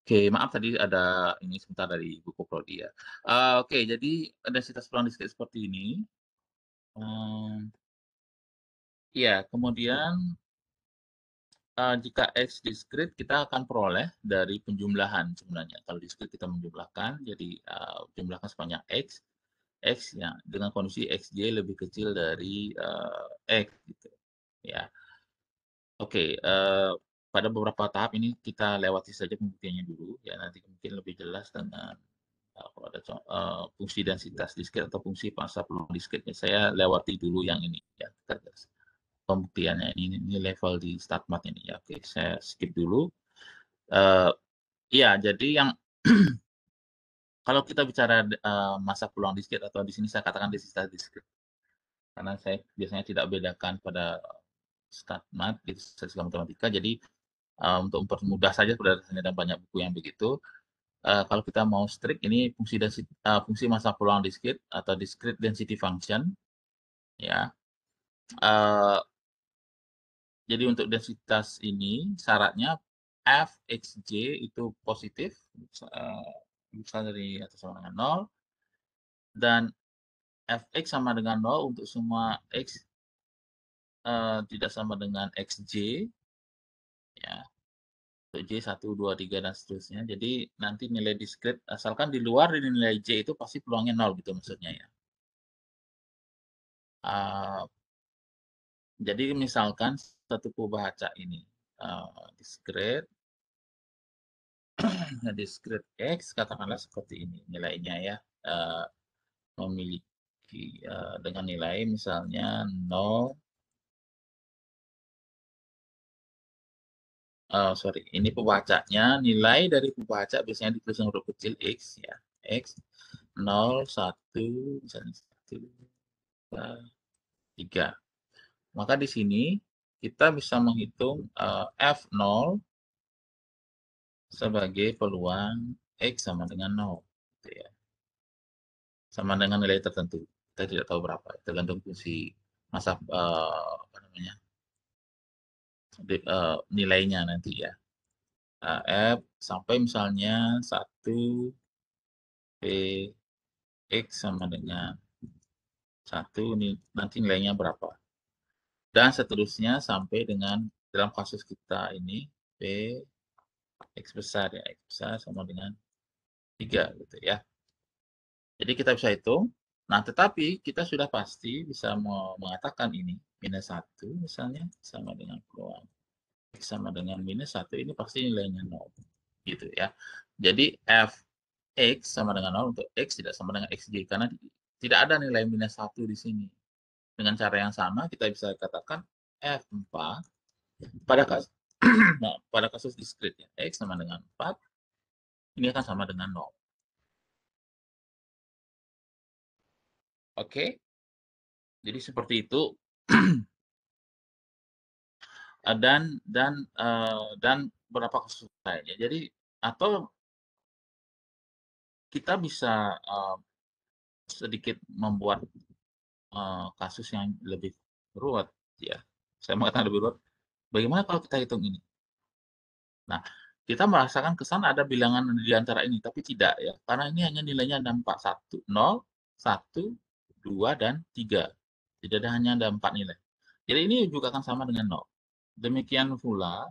Oke, maaf tadi ada ini sebentar dari buku prodi ya. Oke, jadi densitas peluang diskrit seperti ini. Mmm, iya, kemudian, jika X diskrit kita akan peroleh dari penjumlahan sebenarnya. Kalau diskrit kita menjumlahkan, jadi, jumlahkan sebanyak X, X ya dengan kondisi XJ lebih kecil dari, X gitu, ya. Oke, pada beberapa tahap ini kita lewati saja pembuktiannya dulu ya, nanti mungkin lebih jelas dengan, kalau ada fungsi densitas diskrit atau fungsi massa peluang diskritnya. Saya lewati dulu yang ini ya, pembuktiannya. Ini level di StatMat ini ya. Oke, saya skip dulu. Eee, iya, jadi yang kalau kita bicara, massa peluang diskrit atau di sini saya katakan densitas diskrit, karena saya biasanya tidak bedakan pada StatMat, gitu, statistika matematika. Jadi, untuk mempermudah saja berdasarkan ada banyak buku yang begitu, kalau kita mau strict ini fungsi massa peluang diskrit atau discrete density function ya, eee, jadi untuk densitas ini syaratnya Fxj itu positif, besar dari atau sama dengan 0 dan Fx sama dengan 0 untuk semua X, tidak sama dengan Xj ya. Untuk J 1, 2, 3, dan seterusnya. Jadi nanti nilai diskrit asalkan di luar dari nilai J itu pasti peluangnya 0 gitu maksudnya ya. Jadi misalkan satu pembaca ini, diskrit diskrit X katakanlah seperti ini nilainya ya, memiliki, dengan nilai misalnya 0, sorry, ini pembacanya, nilai dari pembaca biasanya ditulis dengan huruf kecil X ya, X 0, 1, misalnya 1, 2, 3. Maka di sini kita bisa menghitung, F0 sebagai peluang X sama dengan 0, gitu ya. Sama dengan nilai tertentu. Kita tidak tahu berapa, tergantung fungsi masa, apa namanya, nilainya nanti ya. F sampai misalnya 1 P X sama dengan 1 nanti nilainya berapa. Dan seterusnya sampai dengan dalam kasus kita ini P X besar ya, X besar sama dengan 3 gitu ya. Jadi kita bisa hitung. Nah, tetapi kita sudah pasti bisa mengatakan ini minus 1 misalnya sama dengan peluang X sama dengan minus 1 ini pasti nilainya 0 gitu ya. Jadi Fx sama dengan 0 untuk X tidak sama dengan Xj karena tidak ada nilai minus 1 di sini. Dengan cara yang sama kita bisa katakan F4 pada kasus nah, pada kasus diskrit ya, X sama dengan 4 ini akan sama dengan 0. Oke, jadi seperti itu. Dan beberapa kasus lainnya. Jadi atau kita bisa, sedikit membuat, kasus yang lebih ruwet ya. Saya mengatakan lebih ruwet, bagaimana kalau kita hitung ini? Nah, kita merasakan kesan ada bilangan di antara ini, tapi tidak ya, karena ini hanya nilainya ada 4, 1, 0, 1, 2, dan 3. Jadi hanya ada 4 nilai. Jadi ini juga akan sama dengan 0. Demikian pula,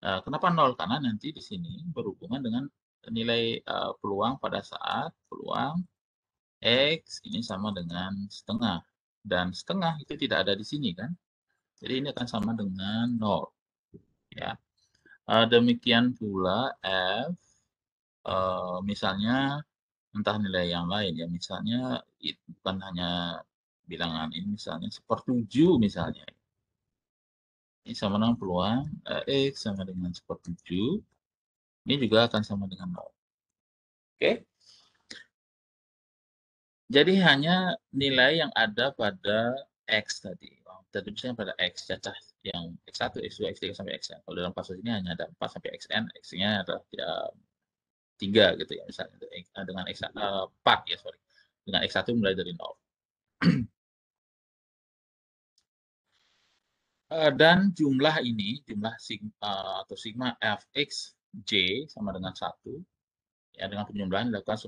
kenapa 0? Karena nanti di sini berhubungan dengan nilai, peluang pada saat peluang X ini sama dengan setengah. Dan setengah itu tidak ada di sini kan. Jadi ini akan sama dengan 0. Ya. Demikian pula F, misalnya entah nilai yang lain ya. Misalnya bukan hanya bilangan ini misalnya sepertujuh misalnya. Ini sama dengan peluang X sama dengan sepertujuh. Ini juga akan sama dengan 0. Oke. Jadi hanya nilai yang ada pada X tadi. Tadi misalnya pada X cacah yang X1, X2, X3 sampai Xn. Kalau dalam kasus ini hanya ada 4 sampai Xn, X-nya adalah ya, 3 gitu ya misalnya dengan X 4 ya sorry. Dengan X1 mulai dari 0. Dan jumlah ini, jumlah sigma atau sigma Fx J sama dengan 1, ya dengan penjumlahan dilakukan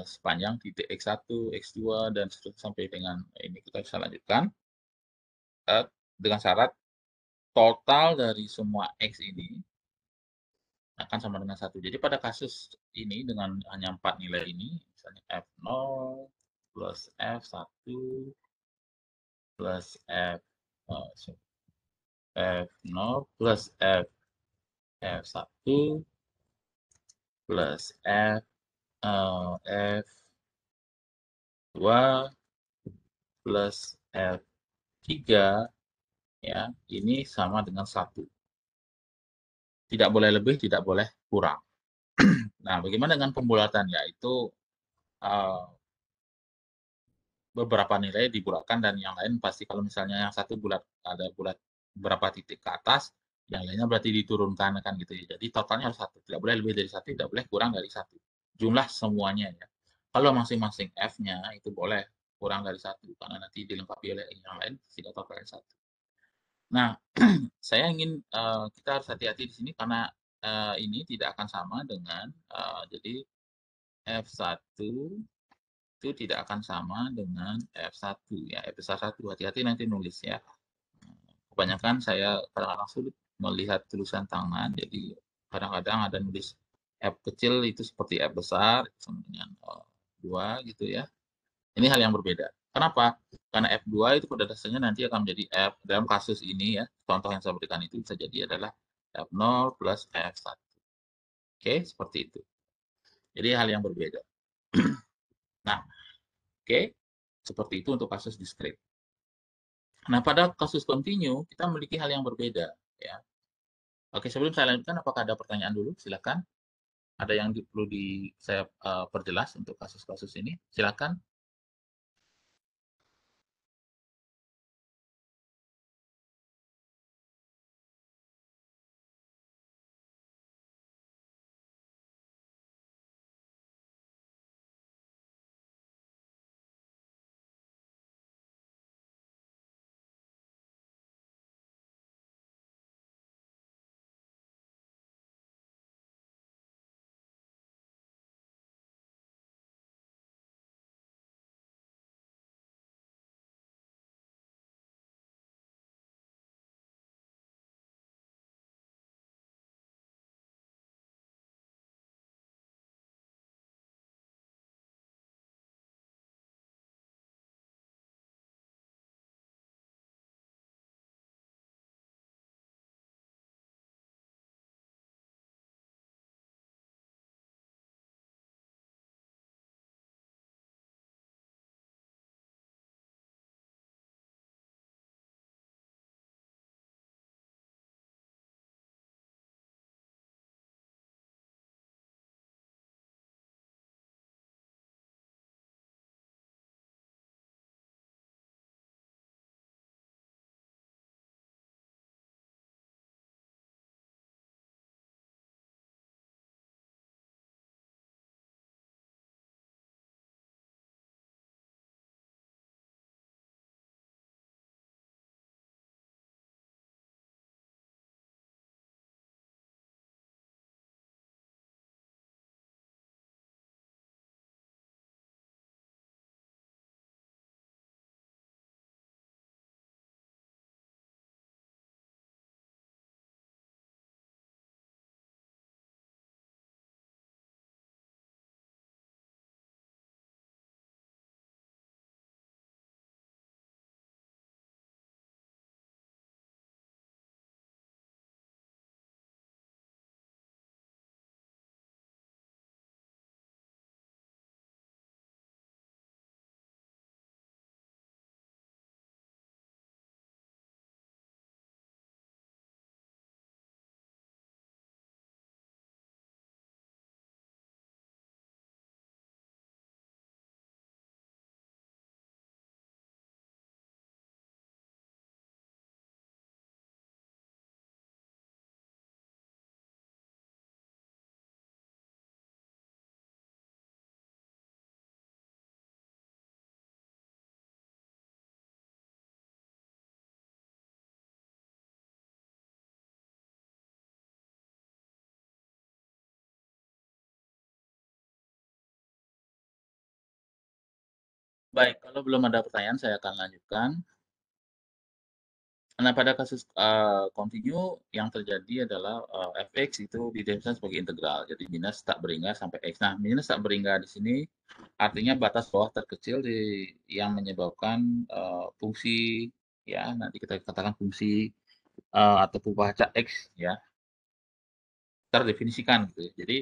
sepanjang titik X1, X2, dan seterusnya sampai dengan ini kita bisa lanjutkan, dengan syarat total dari semua X ini akan sama dengan 1. Jadi pada kasus ini dengan hanya 4 nilai ini, misalnya F0 plus F1 plus F0 plus F1 plus F2 plus F3, ya, ini sama dengan 1. Tidak boleh lebih, tidak boleh kurang. Nah, bagaimana dengan pembulatan? Yaitu beberapa nilai dibulatkan dan yang lain pasti kalau misalnya yang satu bulat ada bulat berapa titik ke atas, yang lainnya berarti diturunkan kan gitu ya. Jadi totalnya harus 1, tidak boleh lebih dari 1, tidak boleh kurang dari 1. Jumlah semuanya ya. Kalau masing-masing F-nya itu boleh kurang dari 1 karena nanti dilengkapi oleh yang lain sehingga totalnya 1. Nah, saya ingin, kita harus hati-hati di sini karena, ini tidak akan sama dengan, jadi F1 itu tidak akan sama dengan F1 ya, F besar 1, hati-hati nanti nulis ya. Kebanyakan saya kadang-kadang sulit melihat tulisan tangan, jadi kadang-kadang ada nulis F kecil itu seperti F besar sama dengan, 2 gitu ya. Ini hal yang berbeda. Kenapa? Karena F2 itu pada dasarnya nanti akan menjadi F dalam kasus ini ya, contoh yang saya berikan itu bisa jadi adalah F0 plus F1. Oke, seperti itu. Jadi hal yang berbeda. Nah, oke, seperti itu untuk kasus diskrit. Nah, pada kasus kontinu kita memiliki hal yang berbeda ya. Oke, sebelum saya lanjutkan apakah ada pertanyaan dulu? Silakan. Ada yang perlu saya perjelas untuk kasus-kasus ini? Silakan. Baik, kalau belum ada pertanyaan saya akan lanjutkan. Nah, pada kasus, continue yang terjadi adalah, fx itu didefinisikan sebagai integral, jadi minus tak berhingga sampai x. Nah, minus tak berhingga di sini artinya batas bawah terkecil yang menyebabkan, fungsi ya, nanti kita katakan fungsi, atau baca x ya, terdefinisikan gitu ya. Jadi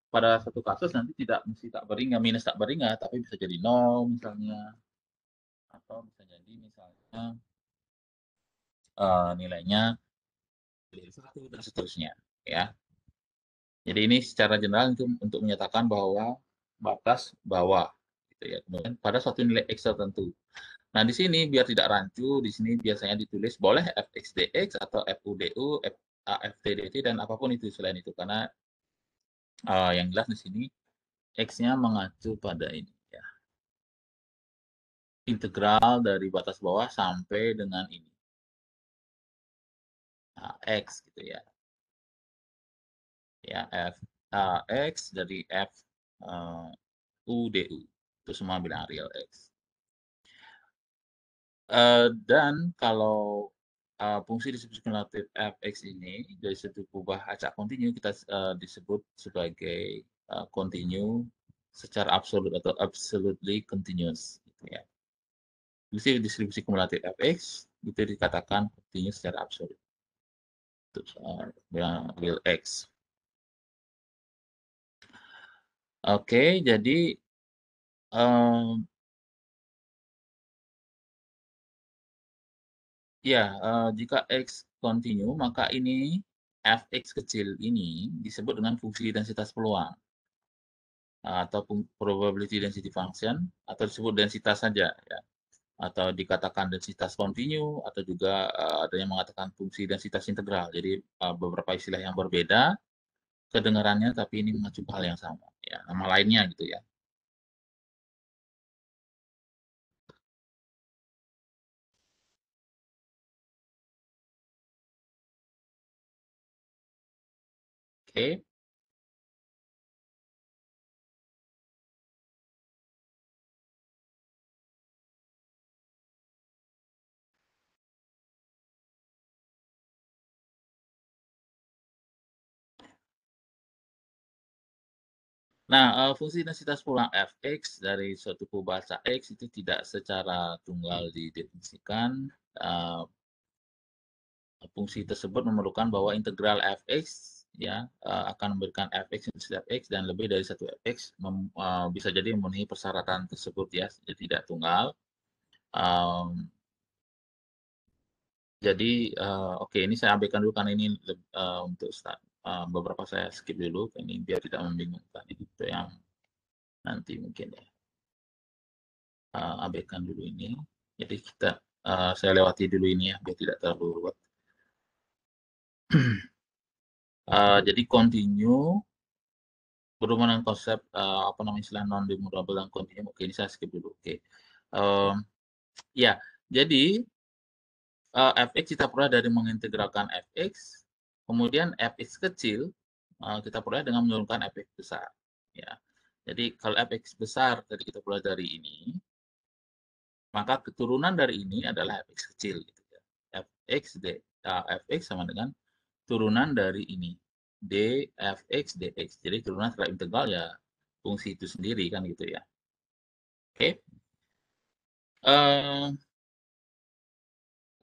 pada satu kasus nanti tidak mesti tak berhingga, minus tak berhingga, tapi bisa jadi nol misalnya, atau bisa jadi misalnya, nilainya jadi 1 dan seterusnya, ya. Jadi ini secara general itu untuk menyatakan bahwa batas bawah, gitu ya. Kemudian pada suatu nilai X tertentu. Nah, di sini biar tidak rancu, di sini biasanya ditulis boleh fx dx atau fudu, ft dan apapun itu selain itu. Karena yang jelas di sini X-nya mengacu pada ini, ya. Integral dari batas bawah sampai dengan ini. Nah, X gitu ya. Ya, X dari f UDU. Itu semua bilang real X. Dan kalau fungsi distribusi kumulatif fx ini dari satu kubah acak kontinu kita disebut sebagai continue secara absolut atau absolutely continuous, gitu ya. Fungsi distribusi kumulatif fx itu dikatakan continue secara absolut. Itu yang real x. Oke, jadi ya, jika X continue, maka ini fx kecil ini disebut dengan fungsi densitas peluang, atau probability density function, atau disebut densitas saja, ya. Atau dikatakan densitas continue, atau juga ada yang mengatakan fungsi densitas integral. Jadi beberapa istilah yang berbeda kedengarannya, tapi ini mengacu ke hal yang sama, ya, nama lainnya gitu ya. Oke. Nah, fungsi densitas pulang fx dari suatu kubah x itu tidak secara tunggal didefinisikan. Fungsi tersebut memerlukan bahwa integral fx ya akan memberikan fx setiap x dan lebih dari satu fx bisa jadi memenuhi persyaratan tersebut ya, jadi tidak tunggal. Jadi oke, ini saya abaikan dulu karena ini untuk beberapa saya skip dulu ini biar tidak membingungkan itu yang nanti mungkin ya. Abaikan dulu ini. Jadi kita saya lewati dulu ini ya biar tidak terlalu ruwet. Jadi continue berhubungan dengan konsep apa namanya istilah non demurable dan continue. Oke, ini saya skip dulu. Oke. Ya, jadi fx kita peroleh dari mengintegralkan fx, kemudian fx kecil kita peroleh dengan menurunkan fx besar. Ya. Jadi kalau fx besar tadi kita peroleh dari ini, maka keturunan dari ini adalah fx kecil. Gitu ya. Fx sama dengan turunan dari ini dfx dx. Jadi turunan setelah integral ya fungsi itu sendiri kan gitu ya. Oke.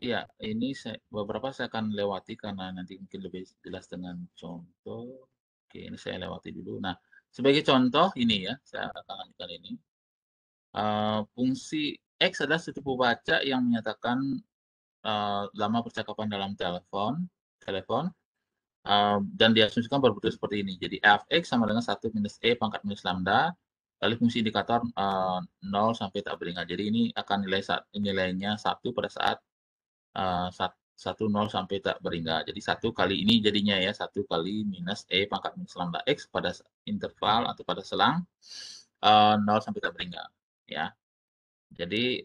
Ya, ini beberapa saya akan lewati karena nanti mungkin lebih jelas dengan contoh. Oke, ini saya lewati dulu. Nah, sebagai contoh ini ya, saya akan lanjutkan ini. Fungsi X adalah suatu pembaca yang menyatakan lama percakapan dalam telepon, dan diasumsikan berbentuk seperti ini. Jadi fx sama dengan 1 minus e pangkat minus lambda, kali fungsi indikator 0 sampai tak berhingga. Jadi ini akan nilainya 1 pada saat 0 sampai tak berhingga. Jadi 1 kali ini jadinya ya 1 kali minus e pangkat minus lambda x pada interval atau pada selang 0 sampai tak berhingga. Ya. Jadi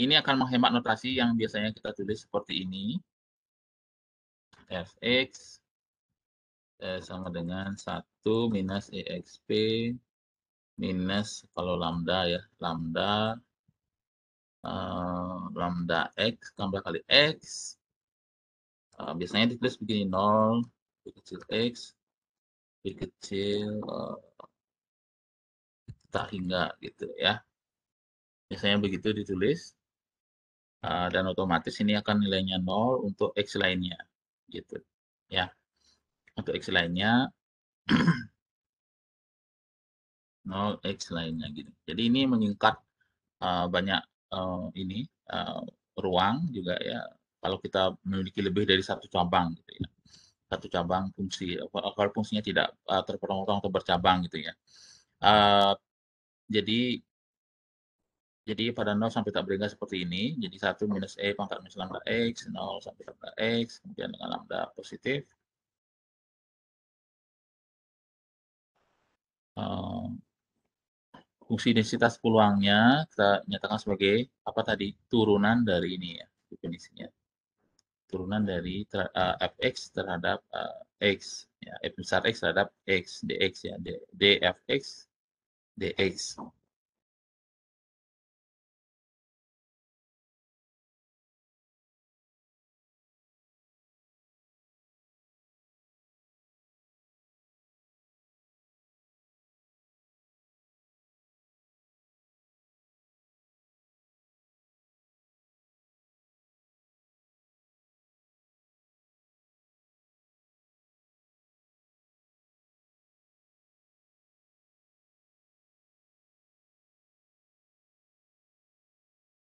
ini akan menghemat notasi yang biasanya kita tulis seperti ini. Fx sama dengan 1 minus exp minus kalau lambda ya, lambda lambda X, lambda kali X, biasanya ditulis begini, 0, lebih kecil X, lebih kecil tak hingga gitu ya. Biasanya begitu ditulis. Dan otomatis ini akan nilainya 0 untuk X lainnya. Gitu. Ya. Untuk X lainnya, 0 X lainnya gitu. Jadi ini menyingkat banyak ini ruang juga ya. Kalau kita memiliki lebih dari satu cabang gitu ya. Satu cabang fungsi, kalau fungsinya tidak terpotong-potong atau bercabang gitu ya. Uh, jadi pada 0 sampai tak beringat seperti ini. Jadi 1 minus E pangkat minus lambda X, 0 sampai lambda X, kemudian dengan lambda positif. Fungsi densitas peluangnya kita nyatakan sebagai apa tadi? Turunan dari ini ya, definisinya. Turunan dari fx terhadap x, ya, f besar x terhadap x, dx ya, dfx, dx.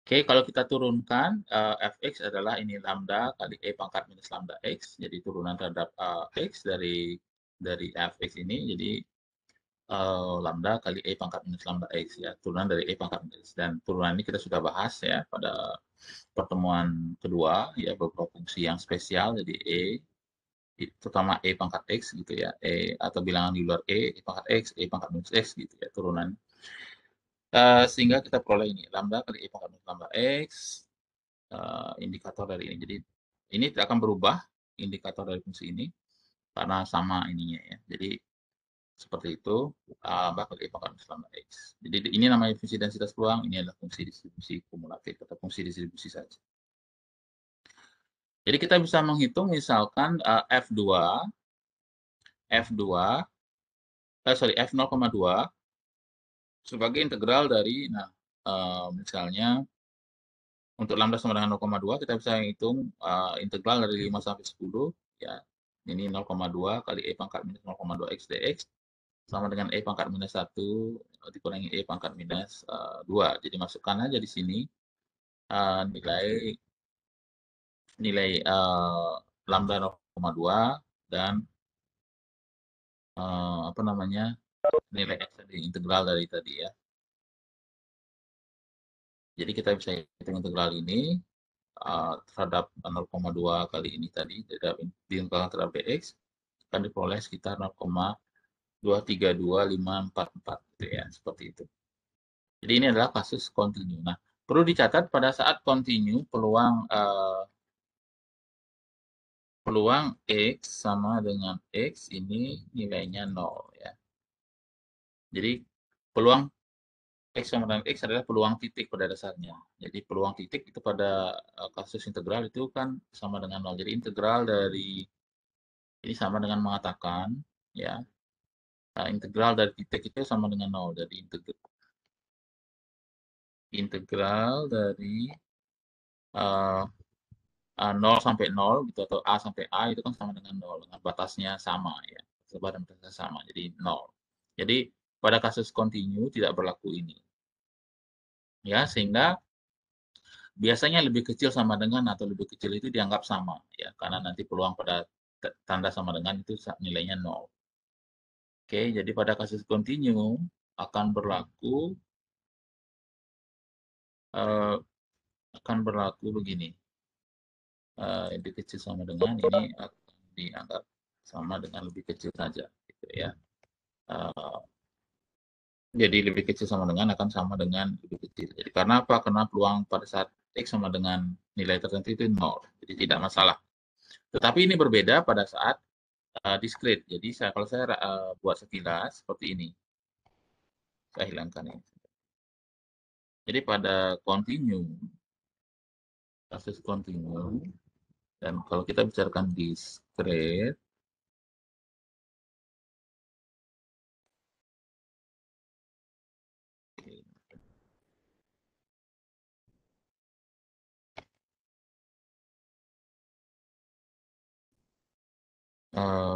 Oke, kalau kita turunkan fx adalah ini lambda kali e pangkat minus lambda x, jadi turunan terhadap x dari fx ini, jadi lambda kali e pangkat minus lambda x ya, turunan dari e pangkat minus x. Dan turunan ini kita sudah bahas ya pada pertemuan kedua ya, beberapa fungsi yang spesial, jadi terutama e pangkat x gitu ya, atau bilangan di luar e pangkat x, e pangkat minus x gitu ya, turunan. Sehingga kita peroleh ini lambda kali e pangkat minus lambda x, indikator dari ini. Jadi ini tidak akan berubah indikator dari fungsi ini karena sama ininya ya. Jadi seperti itu, bakal E pangkat minus lambda X. Jadi ini namanya fungsi densitas peluang, ini adalah fungsi distribusi kumulatif atau fungsi distribusi saja. Jadi kita bisa menghitung misalkan F2, F0,2 sebagai integral dari, nah misalnya untuk lambda sama dengan 0,2 kita bisa hitung integral dari 5 sampai 10 ya. Ini 0,2 kali E pangkat minus 0,2 X dx sama dengan E pangkat minus 1 dikurangi E pangkat minus 2. Jadi masukkan aja di sini nilai lambda 0,2 dan apa namanya nilai X tadi, integral dari tadi ya. Jadi kita bisa hitung integral ini terhadap 0,2 kali ini tadi, diintegralkan terhadap dx, akan diperoleh sekitar 0,232544 gitu ya, seperti itu. Jadi ini adalah kasus kontinu. Nah, perlu dicatat pada saat kontinu peluang X sama dengan X ini nilainya 0 ya. Jadi peluang X sama dengan X adalah peluang titik pada dasarnya. Jadi peluang titik itu pada kasus integral itu kan sama dengan 0. Jadi integral dari ini sama dengan mengatakan ya integral dari titik itu sama dengan 0. Jadi integral dari 0 sampai 0 gitu atau A sampai A itu kan sama dengan 0 dengan batasnya sama ya. Sebaran batasnya sama. Jadi 0. Jadi pada kasus kontinu tidak berlaku ini. Ya, sehingga biasanya lebih kecil sama dengan atau lebih kecil itu dianggap sama ya karena nanti peluang pada tanda sama dengan itu nilainya 0. Oke, jadi pada kasus kontinu akan berlaku eh, begini. Lebih kecil sama dengan ini akan dianggap sama dengan lebih kecil saja gitu ya. Uh, jadi lebih kecil sama dengan akan sama dengan lebih kecil. Jadi karena apa? Karena peluang pada saat X sama dengan nilai tertentu itu 0. Jadi tidak masalah. Tetapi ini berbeda pada saat diskrit. Jadi kalau saya buat sekilas seperti ini. Saya hilangkan ini. Jadi pada continue, kasus continue, dan kalau kita bicarakan discrete,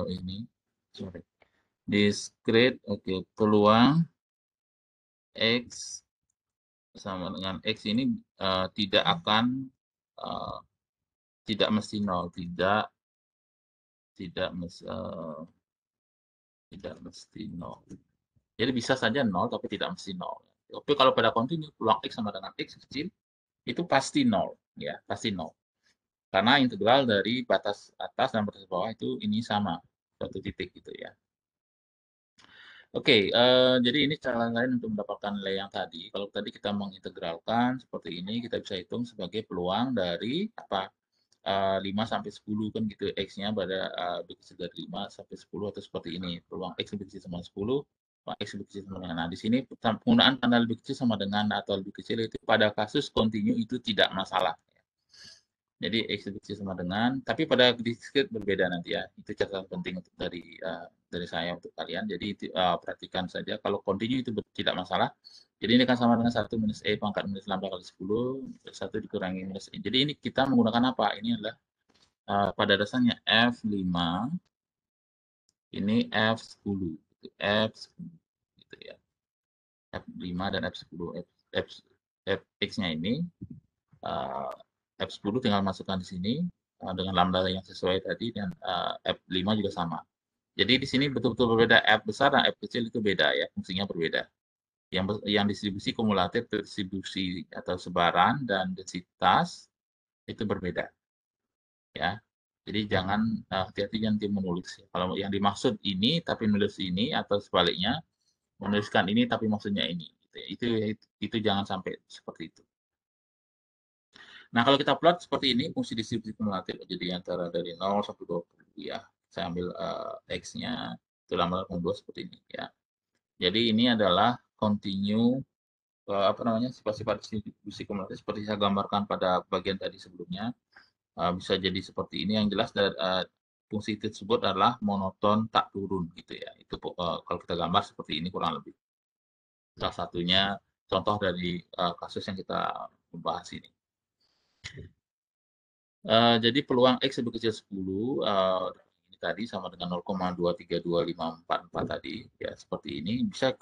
ini, sorry, discrete, oke, peluang X sama dengan X ini tidak akan, eh, tidak mesti nol, tidak mesti, tidak mesti nol. Jadi bisa saja nol, tapi tidak mesti nol. Tapi kalau pada continue, peluang X sama dengan X kecil, itu pasti nol, ya, pasti nol. Karena integral dari batas atas dan batas bawah itu ini sama, satu titik gitu ya. Oke, jadi ini cara lain untuk mendapatkan nilai yang tadi. Kalau tadi kita mengintegralkan seperti ini, kita bisa hitung sebagai peluang dari apa? 5 sampai 10 kan gitu X-nya pada lebih kecil dari 5 sampai 10 atau seperti ini. Peluang X lebih kecil sama 10, peluang X lebih kecil sama dengan. Nah, di sini penggunaan tanda lebih kecil sama dengan atau lebih kecil itu pada kasus continue itu tidak masalah. Jadi eksekusi sama dengan, tapi pada discrete berbeda nanti ya. Itu catatan penting untuk dari saya untuk kalian. Jadi perhatikan saja kalau continue itu tidak masalah. Jadi ini kan sama dengan 1 minus E pangkat minus lambda kali 10, 1 dikurangi minus E. Jadi ini kita menggunakan apa? Ini adalah pada dasarnya F5, ini F10, F10 gitu ya. F5 dan F10. X-nya ini uh, F10 tinggal masukkan di sini dengan lambda yang sesuai tadi dan F5 juga sama. Jadi di sini betul-betul berbeda. F besar dan F kecil itu beda ya, fungsinya berbeda. Yang distribusi kumulatif, distribusi atau sebaran dan densitas itu berbeda ya. Jadi jangan hati-hati nanti menulis. Kalau yang dimaksud ini tapi menulis ini atau sebaliknya menuliskan ini tapi maksudnya ini. Gitu ya. Itu jangan sampai seperti itu. Nah, kalau kita plot seperti ini, fungsi distribusi kumulatif, jadi antara dari 0 sampai 20 ya. Saya ambil X-nya, itu lambda 2 seperti ini ya. Jadi ini adalah continue, apa namanya, sifat-sifat distribusi kumulatif seperti saya gambarkan pada bagian tadi sebelumnya. Bisa jadi seperti ini, yang jelas fungsi tersebut adalah monoton tak turun gitu ya. Itu kalau kita gambar seperti ini kurang lebih. Salah satunya contoh dari kasus yang kita bahas ini. Jadi peluang X lebih kecil 10 ini tadi sama dengan 0,232544 tadi ya seperti ini bisa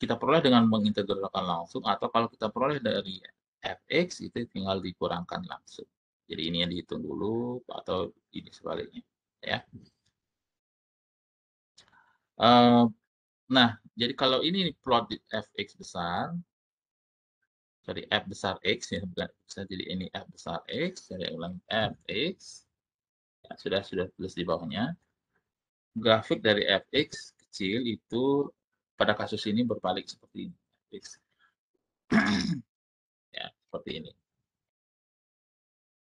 kita peroleh dengan mengintegralkan langsung atau kalau kita peroleh dari fx itu tinggal dikurangkan langsung. Jadi ini yang dihitung dulu atau ini sebaliknya ya. Nah, jadi kalau ini plot di fx besar, sorry f besar x ya bukan bisa jadi ini f besar x, saya ulang fx. Ya, sudah tulis di bawahnya. Grafik dari fx kecil itu pada kasus ini berbalik seperti ini. Fx. Ya, seperti ini.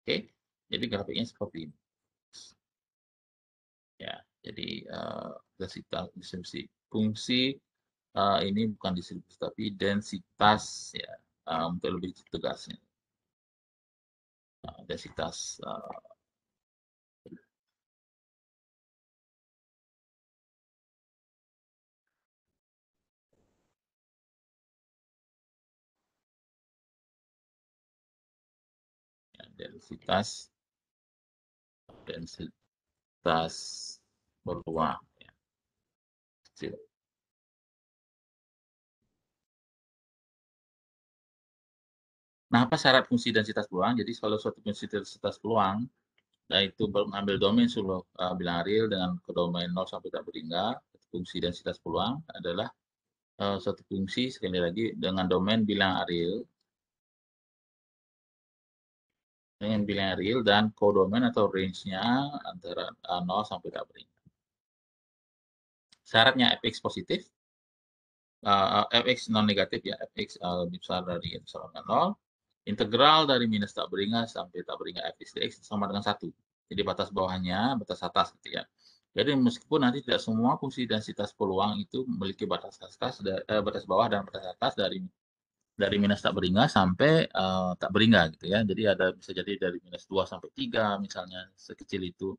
Oke, jadi grafiknya seperti ini. Ya, jadi distribusi fungsi ini bukan distribusi tapi densitas ya untuk lebih tegasnya. Densitas ya, densitas berruang ya, kecil. Nah, apa syarat fungsi densitas peluang? Jadi kalau suatu fungsi densitas peluang, nah itu mengambil domain seluruh bilangan real dengan ke domain 0 sampai tak berhingga, fungsi densitas peluang adalah suatu fungsi sekali lagi dengan domain bilangan real dan kodomain atau range-nya antara 0 sampai tak berhingga. Syaratnya fx positif, fx non negatif ya, fx lebih besar dari sama dengan 0, integral dari minus tak berhingga sampai tak berhingga fx dx sama dengan 1. Jadi batas bawahnya, batas atas gitu ya. Jadi meskipun nanti tidak semua fungsi densitas peluang itu memiliki batas atas, batas bawah dan batas atas dari dari minus tak berhingga sampai tak berhingga gitu ya. Jadi bisa jadi dari minus 2 sampai 3 misalnya sekecil itu,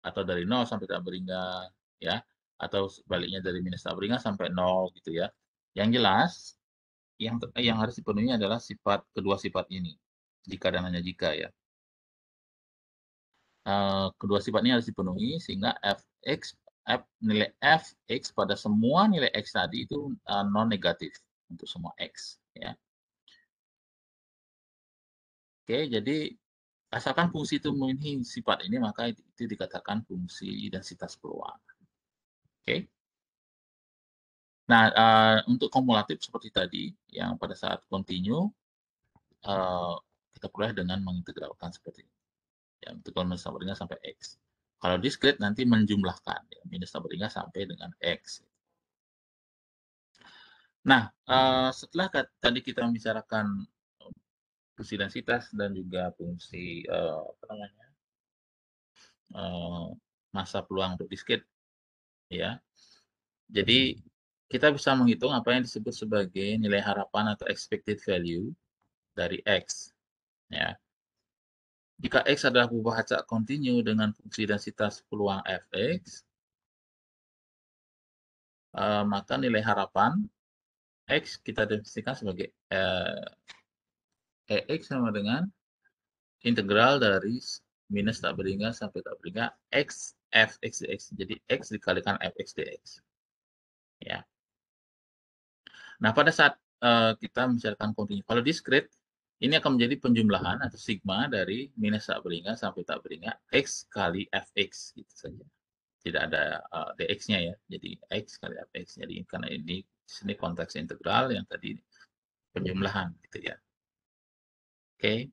atau dari 0 sampai tak berhingga ya, atau sebaliknya dari minus tak berhingga sampai 0 gitu ya. Yang jelas yang harus dipenuhi adalah kedua sifat ini, jika dan hanya jika ya. Kedua sifat ini harus dipenuhi sehingga nilai fx pada semua nilai x tadi itu non negatif untuk semua x ya. Oke, jadi asalkan fungsi itu memenuhi sifat ini maka itu dikatakan fungsi densitas peluang. Oke. Nah, untuk kumulatif seperti tadi yang pada saat continue kita peroleh dengan mengintegralkan seperti ini. Ya, integral minus tak berhingga sampai x. Kalau discrete nanti menjumlahkan ya, minus tak berhingga sampai dengan x. Nah, setelah tadi kita membicarakan fungsi densitas dan juga fungsi apa namanya masa peluang untuk discrete, ya. Jadi kita bisa menghitung apa yang disebut sebagai nilai harapan atau expected value dari x, ya. Jika x adalah buah acak kontinu dengan fungsi densitas peluang fx, maka nilai harapan x kita definisikan sebagai EX sama dengan integral dari minus tak berhingga sampai tak berhingga x fx dx. Jadi x dikalikan fx dx. Ya. Nah, pada saat kita membicarakan kontinu, kalau discrete, ini akan menjadi penjumlahan atau sigma dari minus tak berhingga sampai tak berhingga x kali fx gitu saja. Tidak ada dx-nya ya. Jadi x kali fx. Jadi karena ini di sini konteks integral yang tadi penjumlahan gitu ya. Oke.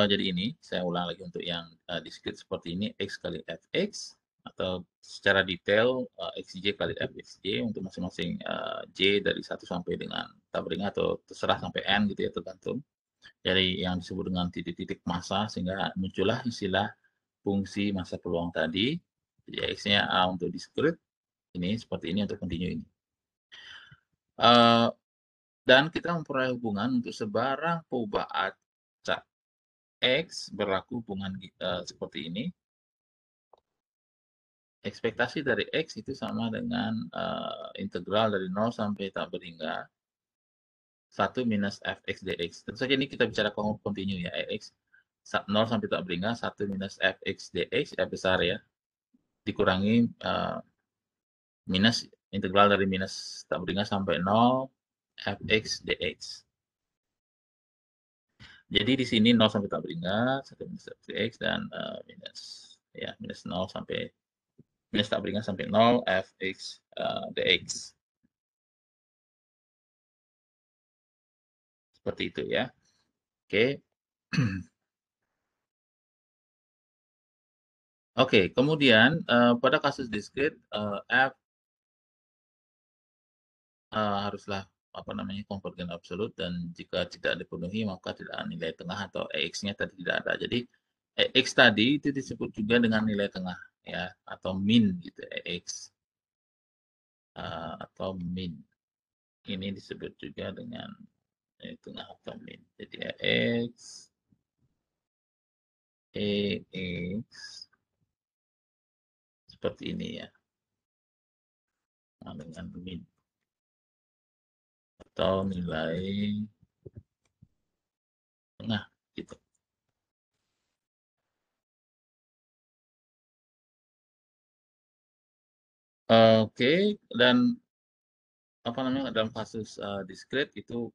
Jadi ini saya ulang lagi untuk yang discrete seperti ini x kali fx atau secara detail xj kali fxj untuk masing-masing j dari 1 sampai dengan tak berhingga atau terserah sampai n gitu ya tergantung dari yang disebut dengan titik-titik massa sehingga muncullah istilah fungsi masa peluang tadi. Jadi x-nya a untuk discrete ini seperti ini untuk continue ini. Dan kita memperoleh hubungan untuk sebarang perubahan X berlaku hubungan seperti ini. Ekspektasi dari X itu sama dengan integral dari 0 sampai tak berhingga 1 minus fx dx. Tentu saja ini kita bicara kontinu ya, X 0 sampai tak berhingga 1 minus fx dx, ya besar ya, dikurangi minus integral dari minus tak berhingga sampai 0 fx dx. Jadi di sini 0 sampai tak berhingga 1 minus fx dx dan minus 0 sampai minus tak berhingga sampai 0 fx dx. Seperti itu ya. Oke. Oke, kemudian pada kasus discrete f haruslah apa namanya konvergen absolut dan jika tidak dipenuhi maka tidak ada nilai tengah atau EX-nya tadi tidak ada. Jadi EX tadi itu disebut juga dengan nilai tengah ya atau min gitu EX atau min. Ini disebut juga dengan nilai tengah atau min. Jadi EX seperti ini ya. Nah, dengan min atau nilai tengah gitu. Oke, dan apa namanya dalam kasus discrete itu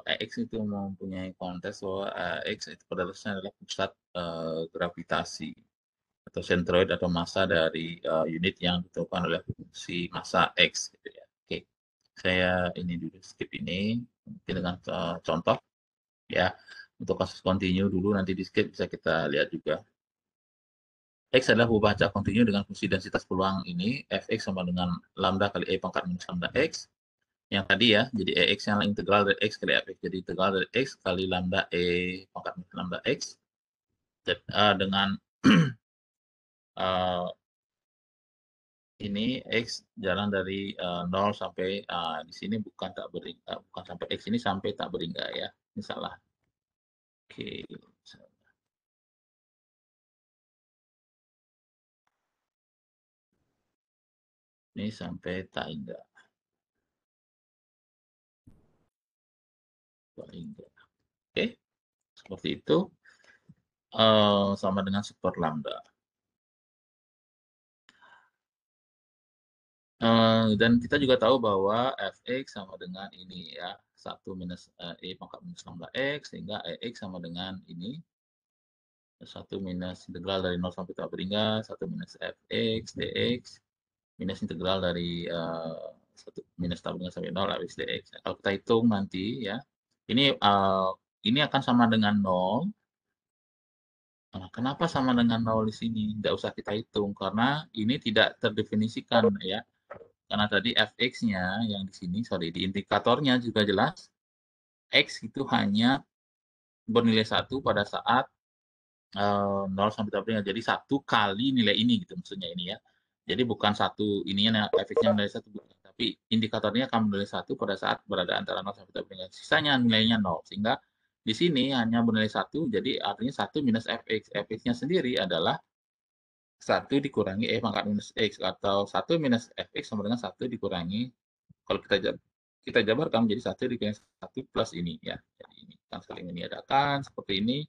EX itu mempunyai konteks bahwa EX itu pada dasarnya adalah pusat gravitasi atau sentroid atau massa dari unit yang ditentukan oleh fungsi massa X gitu ya. Oke, saya ini dulu skip ini mungkin dengan contoh ya untuk kasus kontinu dulu nanti discrete bisa kita lihat juga. X adalah hubungan acak kontinu dengan fungsi densitas peluang ini fx sama dengan lambda kali e pangkat minus lambda x yang tadi ya, jadi EX yang integral dari X kali Fx, jadi integral dari X kali lambda E pangkat minus lambda X, dengan ini X jalan dari 0 sampai di sini bukan tak beringga, bukan sampai X ini sampai tak beringga ya. Ini salah. Oke. Ini sampai tak hingga. Tak hingga. Oke. Seperti itu. Sama dengan super lambda. Dan kita juga tahu bahwa fx sama dengan ini ya, 1 minus e pangkat minus lambda x, sehingga ex sama dengan ini, 1 minus integral dari 0 sampai tak beringga, 1 minus fx dx, minus integral dari 1 minus tak beringga sampai 0 fx dx. Kalau kita hitung nanti ya, ini akan sama dengan 0. Nah, kenapa sama dengan 0 di sini? Tidak usah kita hitung, karena ini tidak terdefinisikan ya. Karena tadi fx-nya yang di sini, sorry, di indikatornya juga jelas, x itu hanya bernilai 1 pada saat 0 sampai tak beringga. Jadi 1 kali nilai ini gitu maksudnya ini ya. Jadi bukan 1 ininya fx-nya nilai 1, bukan. Tapi indikatornya akan bernilai 1 pada saat berada antara 0 sampai tak beringga. Sisanya nilainya 0. Sehingga di sini hanya bernilai 1, jadi artinya 1 minus fx. Fx-nya sendiri adalah 1 dikurangi e pangkat minus x, atau 1 minus fx sama dengan 1 dikurangi, kalau kita jabarkan menjadi 1 dikurangi 1 plus ini ya. Jadi ini kan saling meniadakan seperti ini,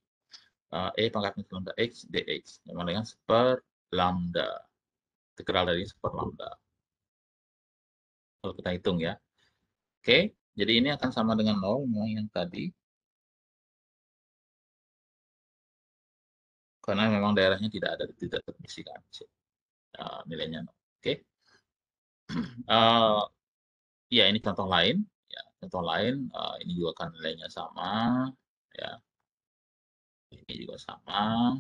e pangkat minus lambda x dx sama dengan super lambda, integral dari super lambda. Kalau kita hitung ya. Oke, jadi ini akan sama dengan 0 memang yang tadi. Karena memang daerahnya tidak terfungsikan nilainya 0. Oke. Ya, ini contoh lain. Ya, contoh lain, ini juga kan nilainya sama. Ya, ini juga sama.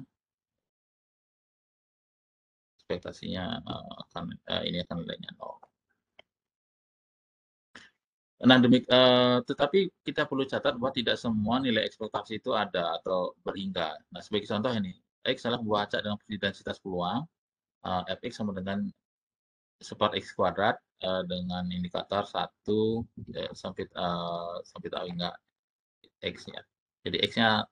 Ekspektasinya ini akan nilainya 0. Nah, tetapi kita perlu catat bahwa tidak semua nilai ekspektasi itu ada atau berhingga. Nah, sebagai contoh ini, X adalah buah acak dengan densitas peluang, Fx sama dengan super X kuadrat dengan indikator 1 sampai tak hingga X-nya. Jadi X-nya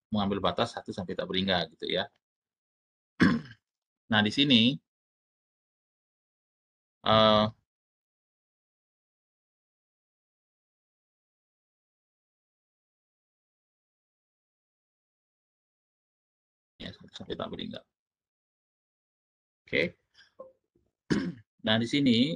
mengambil batas 1 sampai tak beringga gitu ya. Nah, di sini ya, 1 sampai tak beringga. Oke. Nah, di sini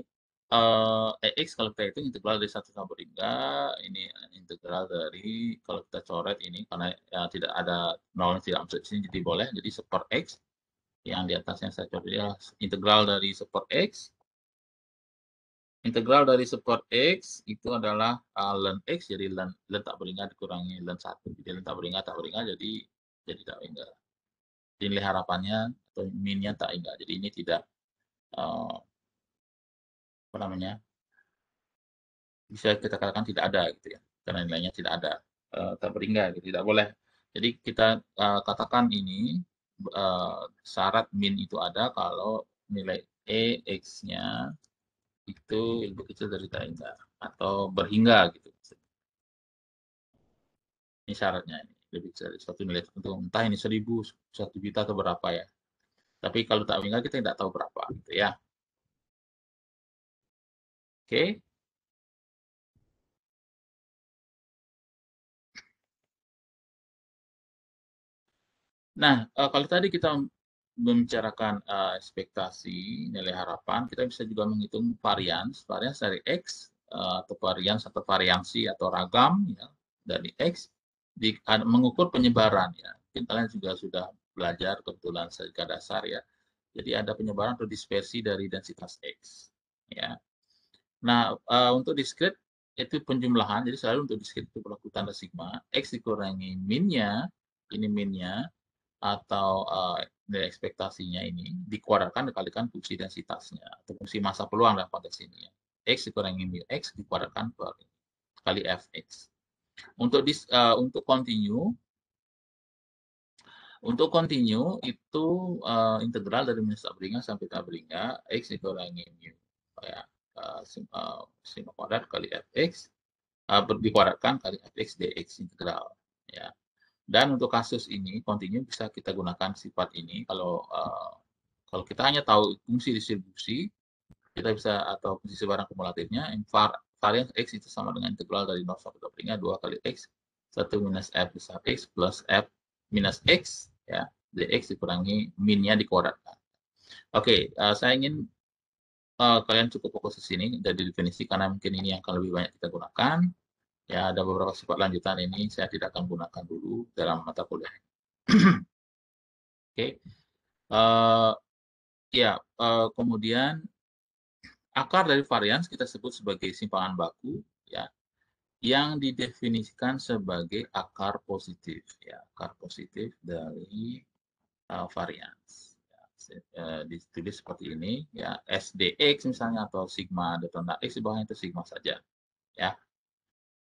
EX kalau kita hitung integral dari 1 sampai beringga, ini integral dari, kalau kita coret ini, karena ya, tidak ada 0 tidak masuk di sini, jadi boleh, jadi super X, yang di atasnya saya coret ya, integral dari super X, integral dari super X itu adalah ln X, jadi ln tak beringga dikurangi ln 1, jadi ln tak beringga, jadi tak beringga. Jadi nilai harapannya atau minnya tak beringga, jadi ini tidak apa namanya, bisa kita katakan tidak ada gitu ya, karena nilainya tidak ada, tak beringga gitu, tidak boleh. Jadi kita katakan ini syarat min itu ada kalau nilai x-nya itu lebih kecil dari tak hingga atau berhingga gitu. Ini syaratnya, ini lebih kecil dari suatu nilai tertentu, entah ini 1000, 1 juta atau berapa ya. Tapi kalau tak hingga kita tidak tahu berapa gitu ya. Oke. Nah, kalau tadi kita membicarakan ekspektasi nilai harapan, kita bisa juga menghitung varians dari X, atau variansi atau ragam ya, dari X, mengukur penyebaran ya. Mungkin kalian juga sudah belajar kebetulan fisika dasar ya. Jadi ada penyebaran atau dispersi dari densitas X ya. Nah, untuk diskrit itu penjumlahan, jadi selalu untuk diskrit itu berlaku tanda sigma, X dikurangi minnya, ini minnya, atau nilai ekspektasinya ini dikuadratkan dikalikan fungsi densitasnya atau fungsi massa peluang dalam konteks ini ya. X dikurangi mu X dikuadratkan kali Fx. Untuk continue, Untuk continue itu integral dari minus Tabringa sampai Tabringa X dikurangi mu ya, sigma kuadrat kali fx dikuadratkan kali fx dx integral ya. Dan untuk kasus ini continue bisa kita gunakan sifat ini kalau kita hanya tahu fungsi distribusi, kita bisa, atau fungsi sebarang kumulatifnya, varians x itu sama dengan integral dari 0 sampai 2 kali x 1 minus f besar x plus f minus x ya, dx dikurangi minnya dikuadratkan. Oke, saya ingin kalian cukup fokus di sini dari definisi karena mungkin ini yang akan lebih banyak kita gunakan. Ya, ada beberapa sifat lanjutan ini saya tidak akan gunakan dulu dalam mata kuliah. Oke, ya, kemudian akar dari varians kita sebut sebagai simpangan baku, ya, yang didefinisikan sebagai akar positif, ya, akar positif dari varians. Ya, ditulis seperti ini, ya, SDX misalnya atau sigma delta X di bawahnya itu sigma saja, ya.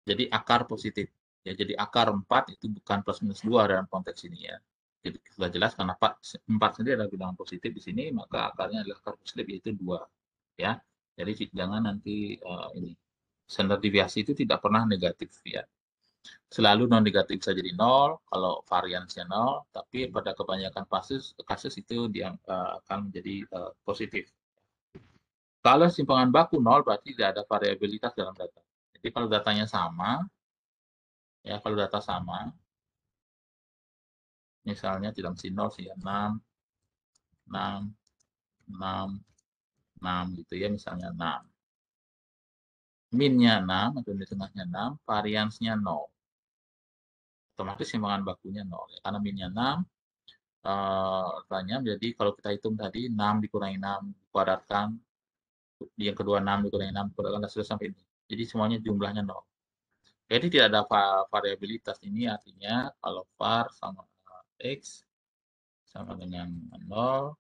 Jadi akar positif. Ya, jadi akar 4 itu bukan plus minus 2 dalam konteks ini ya. Jadi sudah jelas karena 4 sendiri adalah bilangan positif di sini, maka akarnya adalah akar positif yaitu 2. Ya. Jadi jangan nanti ini standar deviasi itu tidak pernah negatif ya. Selalu non negatif bisa jadi 0 kalau variansnya 0, tapi pada kebanyakan kasus itu dia akan menjadi positif. Kalau simpangan baku 0 berarti tidak ada variabilitas dalam data. Jadi kalau datanya sama, ya kalau data sama, misalnya tidak mesti 0 sih ya, 6, 6, 6, 6 gitu ya, misalnya 6. Minnya 6 atau di tengahnya 6, variansnya 0. Otomatis simpangan bakunya 0 ya. Karena minnya 6, jadi kalau kita hitung tadi 6 dikurangi 6 dikuadratkan, yang kedua 6 dikurangi 6 dikuadratkan, sudah sampai ini. Jadi semuanya jumlahnya 0. Jadi tidak ada variabilitas. Ini artinya kalau var sama x sama dengan 0,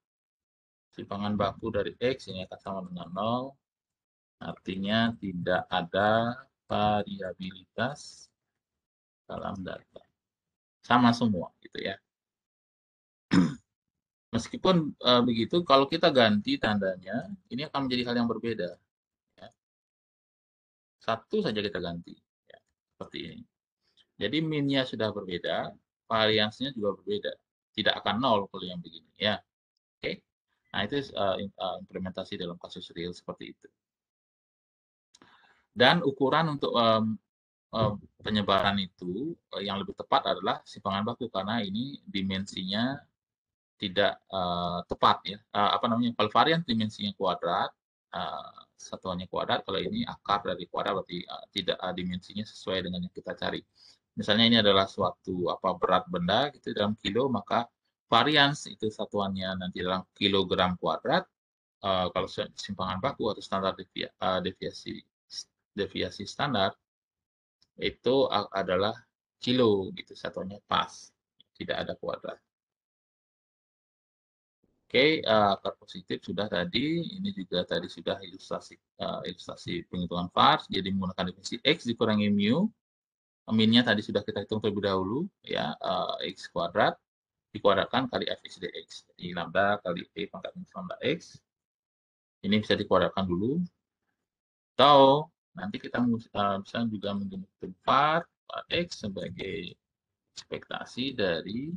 simpangan baku dari x ini akan sama dengan 0, artinya tidak ada variabilitas dalam data. Sama semua gitu ya. Meskipun begitu, kalau kita ganti tandanya, ini akan menjadi hal yang berbeda. Ya. Satu saja kita ganti, ya, seperti ini. Jadi minnya sudah berbeda, variansnya juga berbeda. Tidak akan 0 kalau yang begini. Ya, oke. Nah itu implementasi dalam kasus real seperti itu. Dan ukuran untuk penyebaran itu yang lebih tepat adalah simpangan baku karena ini dimensinya tidak tepat ya. Kalau varian dimensinya kuadrat, satuannya kuadrat, kalau ini akar dari kuadrat berarti tidak dimensinya sesuai dengan yang kita cari. Misalnya ini adalah suatu berat benda gitu dalam kilo, maka varians itu satuannya nanti dalam kilogram kuadrat. Kalau simpangan baku atau standar deviasi standar itu adalah kilo gitu, satuannya pas, tidak ada kuadrat. Oke, akar positif sudah tadi, ini juga tadi sudah ilustrasi penghitungan var, jadi menggunakan definisi x dikurangi mu, minnya tadi sudah kita hitung terlebih dahulu, ya, x kuadrat dikuadratkan kali fx dx, jadi lambda kali e pangkat minus lambda x, ini bisa dikuadratkan dulu, atau nanti kita bisa juga menggunakan var x sebagai ekspektasi dari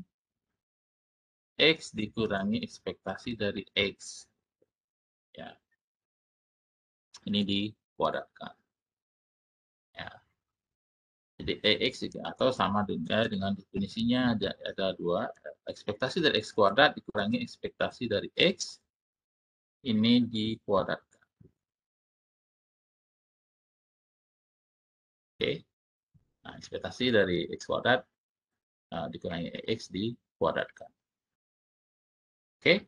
x dikurangi ekspektasi dari x. Ya. Ini dikuadratkan. Ya. Jadi EX atau sama dengan definisinya ada dua, ekspektasi dari X kuadrat dikurangi ekspektasi dari X, ini dikuadratkan. Oke. Nah, ekspektasi dari X kuadrat dikurangi EX dikuadratkan. Oke.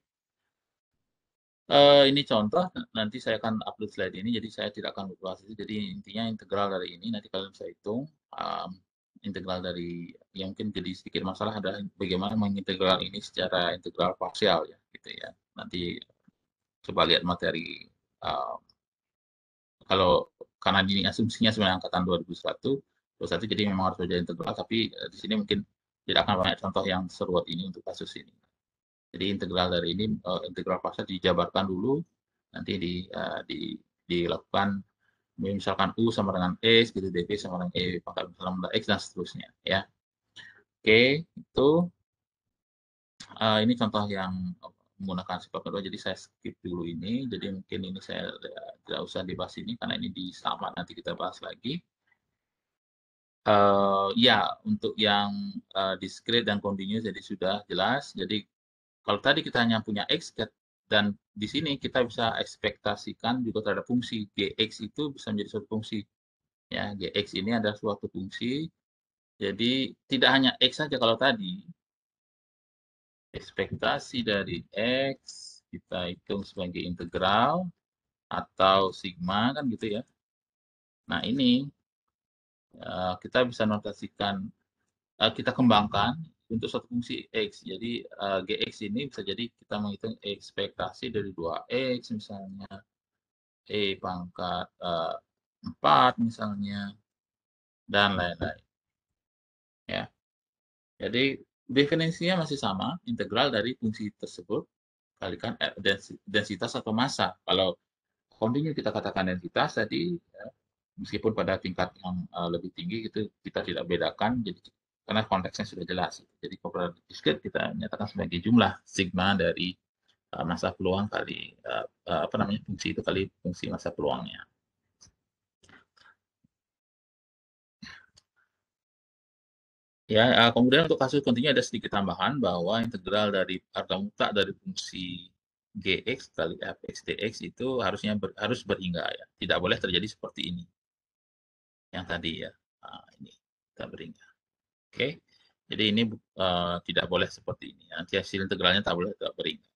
Ini contoh, nanti saya akan upload slide ini, jadi saya tidak akan berbahas itu. Jadi intinya integral dari ini, nanti kalian bisa hitung. Integral dari, yang mungkin jadi sedikit masalah adalah bagaimana mengintegral ini secara integral parsial ya, gitu ya. Nanti coba lihat materi. Kalau karena ini asumsinya sebenarnya angkatan 2021, jadi memang harus belajar integral, tapi di sini mungkin tidak akan banyak contoh yang seruat ini untuk kasus ini. Jadi integral dari ini, integral paksa dijabarkan dulu, nanti dilakukan misalkan U sama dengan X, gitu, dV sama dengan E pangkat lambda X, dan seterusnya, ya. Oke, itu ini contoh yang menggunakan sifat kedua, jadi saya skip dulu ini, jadi mungkin ini saya tidak usah dibahas ini, karena ini di sama nanti kita bahas lagi. Ya, untuk yang discrete dan continuous jadi sudah jelas. Jadi kalau tadi kita hanya punya X, dan di sini kita bisa ekspektasikan juga terhadap fungsi. Gx itu bisa menjadi suatu fungsi. Ya, Gx ini adalah suatu fungsi. Jadi tidak hanya X saja kalau tadi. Ekspektasi dari X kita hitung sebagai integral atau sigma kan gitu ya. Nah, ini kita bisa notasikan, kita kembangkan untuk suatu fungsi X. Jadi Gx ini bisa jadi kita menghitung ekspektasi dari 2X misalnya, E pangkat 4 misalnya, dan lain-lain. Ya. Jadi definisinya masih sama, integral dari fungsi tersebut kalikan densitas atau massa. Kalau kontinu kita katakan densitas tadi, ya, meskipun pada tingkat yang lebih tinggi itu kita tidak bedakan, jadi karena konteksnya sudah jelas. Jadi kalau discrete kita nyatakan sebagai jumlah sigma dari massa peluang kali apa namanya fungsi itu kali fungsi massa peluangnya. Ya, kemudian untuk kasus kontinu ada sedikit tambahan bahwa integral dari harga mutlak dari fungsi Gx kali fx dx itu harus berhingga ya. Tidak boleh terjadi seperti ini. Yang tadi ya. Nah, ini kita berhingga. Oke. Jadi ini tidak boleh seperti ini. Nanti hasil integralnya tak boleh berhingga.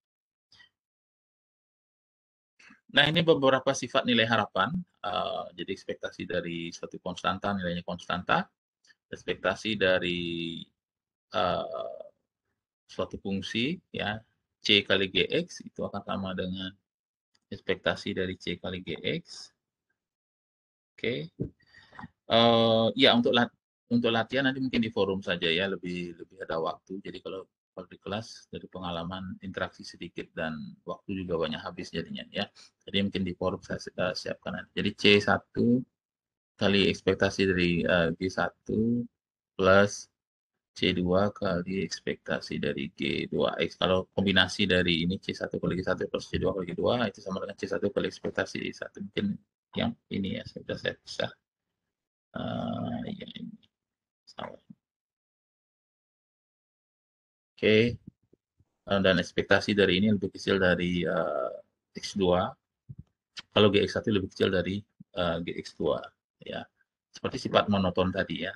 Nah, ini beberapa sifat nilai harapan. Jadi ekspektasi dari suatu konstanta, nilainya konstanta. Ekspektasi dari uh, suatu fungsi, ya, C kali Gx itu akan sama dengan ekspektasi dari C kali Gx. Oke. Ya, untuk latihan nanti mungkin di forum saja ya, lebih ada waktu. Jadi kalau di kelas dari pengalaman interaksi sedikit dan waktu juga banyak habis jadinya ya. Jadi mungkin di forum saya siapkan nanti. Jadi C1 kali ekspektasi dari G1 plus C2 kali ekspektasi dari G2X. Kalau kombinasi dari ini C1 kali G1 plus C2 kali G2 itu sama dengan C1 kali ekspektasi G1. Mungkin yang ini ya, sudah saya bisa. Ya, ini sama. Oke. Dan ekspektasi dari ini lebih kecil dari X2. Kalau GX1 lebih kecil dari GX2. Ya. Seperti sifat monoton tadi ya.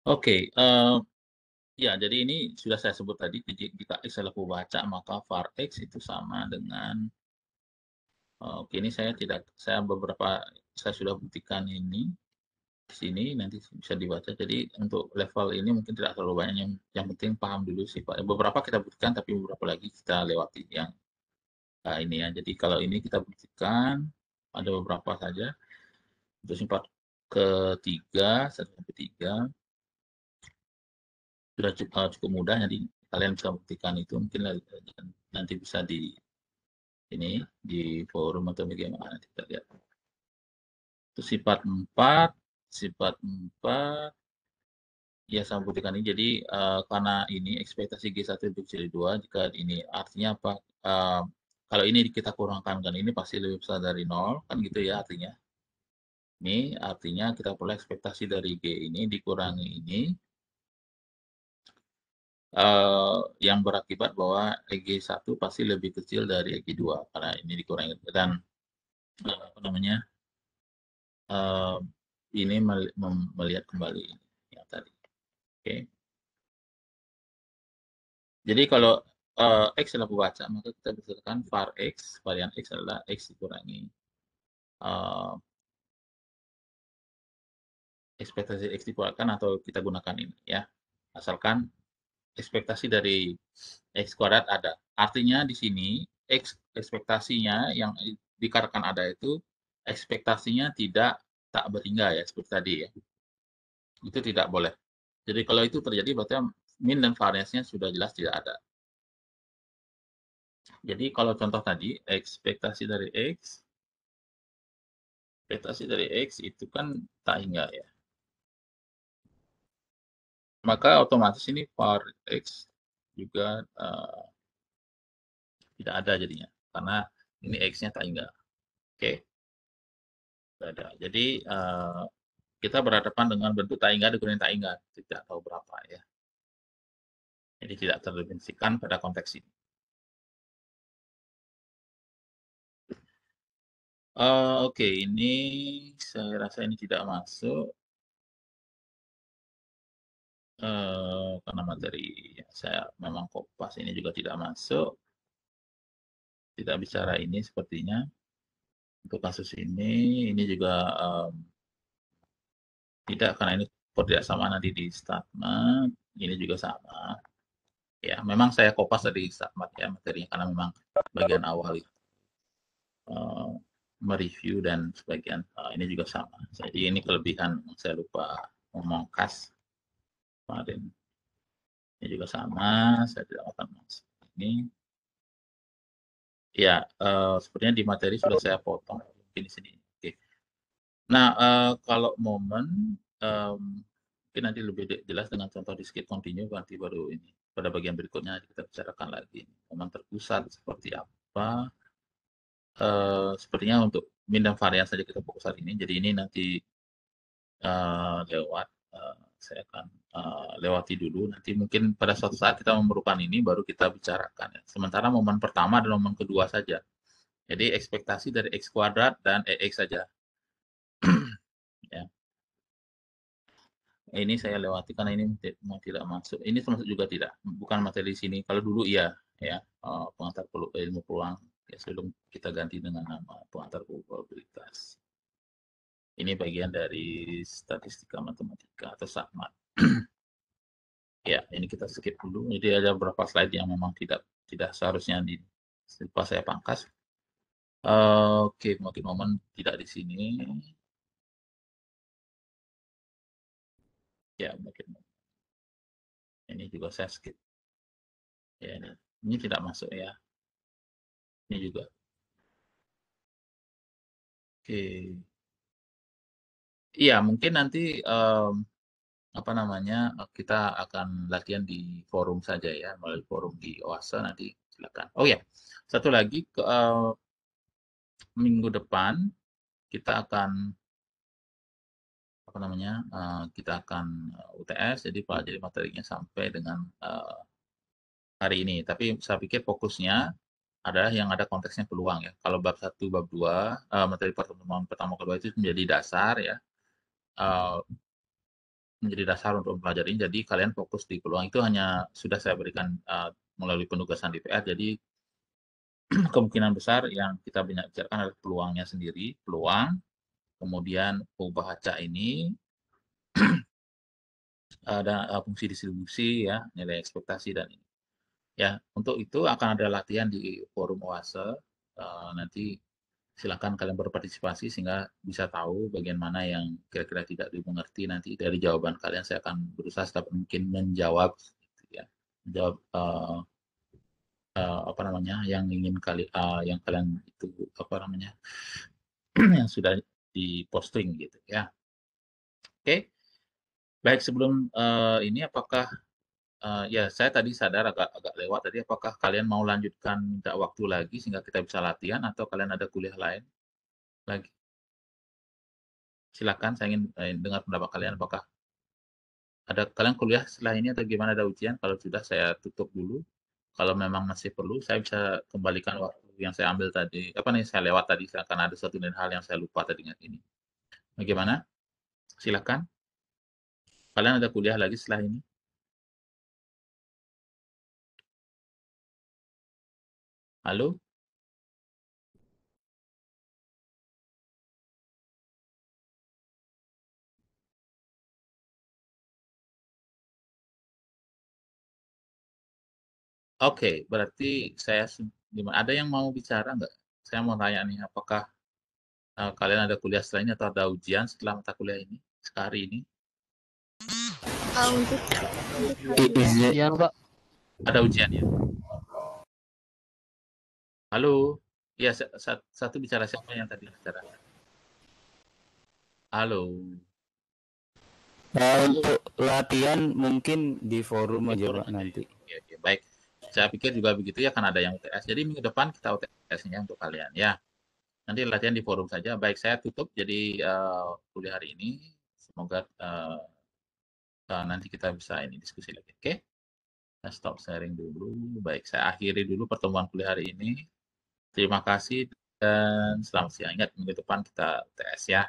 Oke. Ya, jadi ini sudah saya sebut tadi, jika X adalah pembaca, maka var X itu sama dengan, oke, ini saya sudah buktikan ini di sini, nanti bisa dibaca. Jadi untuk level ini mungkin tidak terlalu banyak, yang penting paham dulu sih Pak. Beberapa kita buktikan, tapi beberapa lagi kita lewati yang ini ya. Jadi kalau ini kita buktikan, ada beberapa saja. Untuk sifat ketiga, 1 sampai 3, sudah cukup mudah, jadi kalian bisa buktikan itu. Mungkin nanti bisa ini di forum atau bagaimana, nanti kita lihat. Itu sifat 4 ya sama buktikan ini. Jadi karena ini ekspektasi G1 lebih kecil dari 2, jika ini artinya apa? Kalau ini kita kurangkan kan ini pasti lebih besar dari 0, kan gitu ya artinya. Ini artinya kita perlu ekspektasi dari G ini dikurangi ini, yang berakibat bahwa EG1 pasti lebih kecil dari EG2 karena ini dikurangi, dan apa namanya, ini melihat kembali ini yang tadi. Oke. Jadi kalau X adalah pembaca, maka kita bisa katakan var X, varian X adalah X dikurangi ekspektasi X dikeluarkan atau kita gunakan ini ya. Asalkan ekspektasi dari X kuadrat ada. Artinya di sini X ekspektasinya yang dikarenakan ada itu ekspektasinya tidak tak berhingga ya seperti tadi ya. Itu tidak boleh. Jadi kalau itu terjadi berarti min dan variansnya sudah jelas tidak ada. Jadi kalau contoh tadi ekspektasi dari X itu kan tak hingga ya. Maka otomatis ini var X juga tidak ada jadinya karena ini X-nya tak hingga. Oke, tidak ada. Jadi kita berhadapan dengan bentuk tak hingga dikurangi tak hingga, tidak tahu berapa ya. Jadi tidak terdefinisikan pada konteks ini. Oke, ini saya rasa ini tidak masuk karena materi yang saya memang kopas ini juga tidak masuk. Tidak bicara ini sepertinya untuk kasus ini juga tidak karena ini tidak sama nanti di statement. Ini juga sama. Ya, memang saya kopas dari statement ya materinya karena memang bagian awal itu mereview dan sebagian ini juga sama. Jadi ini kelebihan saya lupa memongkas kemarin. Ini juga sama, saya tidak akan masuk ini. Ya, sepertinya di materi sudah saya potong mungkin di sini. Oke. Nah, kalau momen mungkin nanti lebih jelas dengan contoh di skip continue nanti baru ini pada bagian berikutnya kita bicarakan lagi momen terpusat seperti apa. Sepertinya untuk min dan varian saja kita fokus hari ini. Jadi ini nanti lewat saya akan lewati dulu. Nanti mungkin pada suatu saat kita memerlukan ini baru kita bicarakan. Ya. Sementara momen pertama dan momen kedua saja. Jadi ekspektasi dari X kuadrat dan EX saja. Ya. Ini saya lewati karena ini tidak masuk. Ini termasuk juga tidak, bukan materi sini. Kalau dulu iya, ya pengantar ilmu peluang. Ya, sebelum kita ganti dengan nama pengantar probabilitas. Ini bagian dari statistika matematika atau SATMAT. Ya, ini kita skip dulu. Jadi ada beberapa slide yang memang tidak seharusnya pas saya pangkas. Oke, mungkin momen tidak di sini. Ya, mungkin ini juga saya skip. Ya, ini tidak masuk ya. Ini juga. Oke. Iya, mungkin nanti apa namanya kita akan latihan di forum saja ya, melalui forum di OASE nanti silakan. Oh ya, satu lagi minggu depan kita akan apa namanya kita akan UTS jadi pelajari materinya sampai dengan hari ini. Tapi saya pikir fokusnya adalah yang ada konteksnya peluang ya. Kalau bab satu, bab 2, materi pertemuan pertama kedua itu menjadi dasar ya. Uh, menjadi dasar untuk mempelajari. Jadi kalian fokus di peluang itu hanya sudah saya berikan melalui penugasan DPR. Jadi kemungkinan besar yang kita bicarakan adalah peluangnya sendiri, peluang, kemudian baca ini ada fungsi distribusi ya, nilai ekspektasi dan ini. Ya, untuk itu akan ada latihan di forum OASE. Nanti silakan kalian berpartisipasi sehingga bisa tahu bagian mana yang kira-kira tidak dimengerti nanti dari jawaban kalian saya akan berusaha sedapat mungkin menjawab gitu ya menjawab apa namanya yang ingin yang kalian itu apa namanya yang sudah diposting gitu ya. Oke, baik sebelum ini apakah ya saya tadi sadar agak agak lewat tadi apakah kalian mau lanjutkan minta waktu lagi sehingga kita bisa latihan atau kalian ada kuliah lain lagi? Silakan saya ingin dengar pendapat kalian apakah ada kalian kuliah setelah ini atau gimana ada ujian? Kalau sudah saya tutup dulu. Kalau memang masih perlu, saya bisa kembalikan waktu yang saya ambil tadi. Apa nih saya lewat tadi karena ada satu dan hal yang saya lupa tadi ingat ini. Bagaimana? Silakan. Kalian ada kuliah lagi setelah ini? Halo? Oke, berarti gimana? Ada yang mau bicara nggak? Saya mau tanya nih, apakah kalian ada kuliah setelah ini atau ada ujian setelah mata kuliah ini, sekali ini? Untuk hari ya. Ujian Pak. Ada ujian ya? Halo? Iya, satu bicara, siapa yang tadi bicara? Halo? Untuk latihan mungkin di forum Di aja forum Pak aja ya? nanti. Oke, oke, baik. Saya pikir juga begitu ya, kan ada yang UTS. Jadi minggu depan kita UTS-nya untuk kalian ya. Nanti latihan di forum saja. Baik, saya tutup jadi kuliah hari ini. Semoga nanti kita bisa ini diskusi lagi. Oke? Saya stop sharing dulu. Baik, saya akhiri dulu pertemuan kuliah hari ini. Terima kasih dan selamat siang. Ingat, minggu depan kita UTS ya.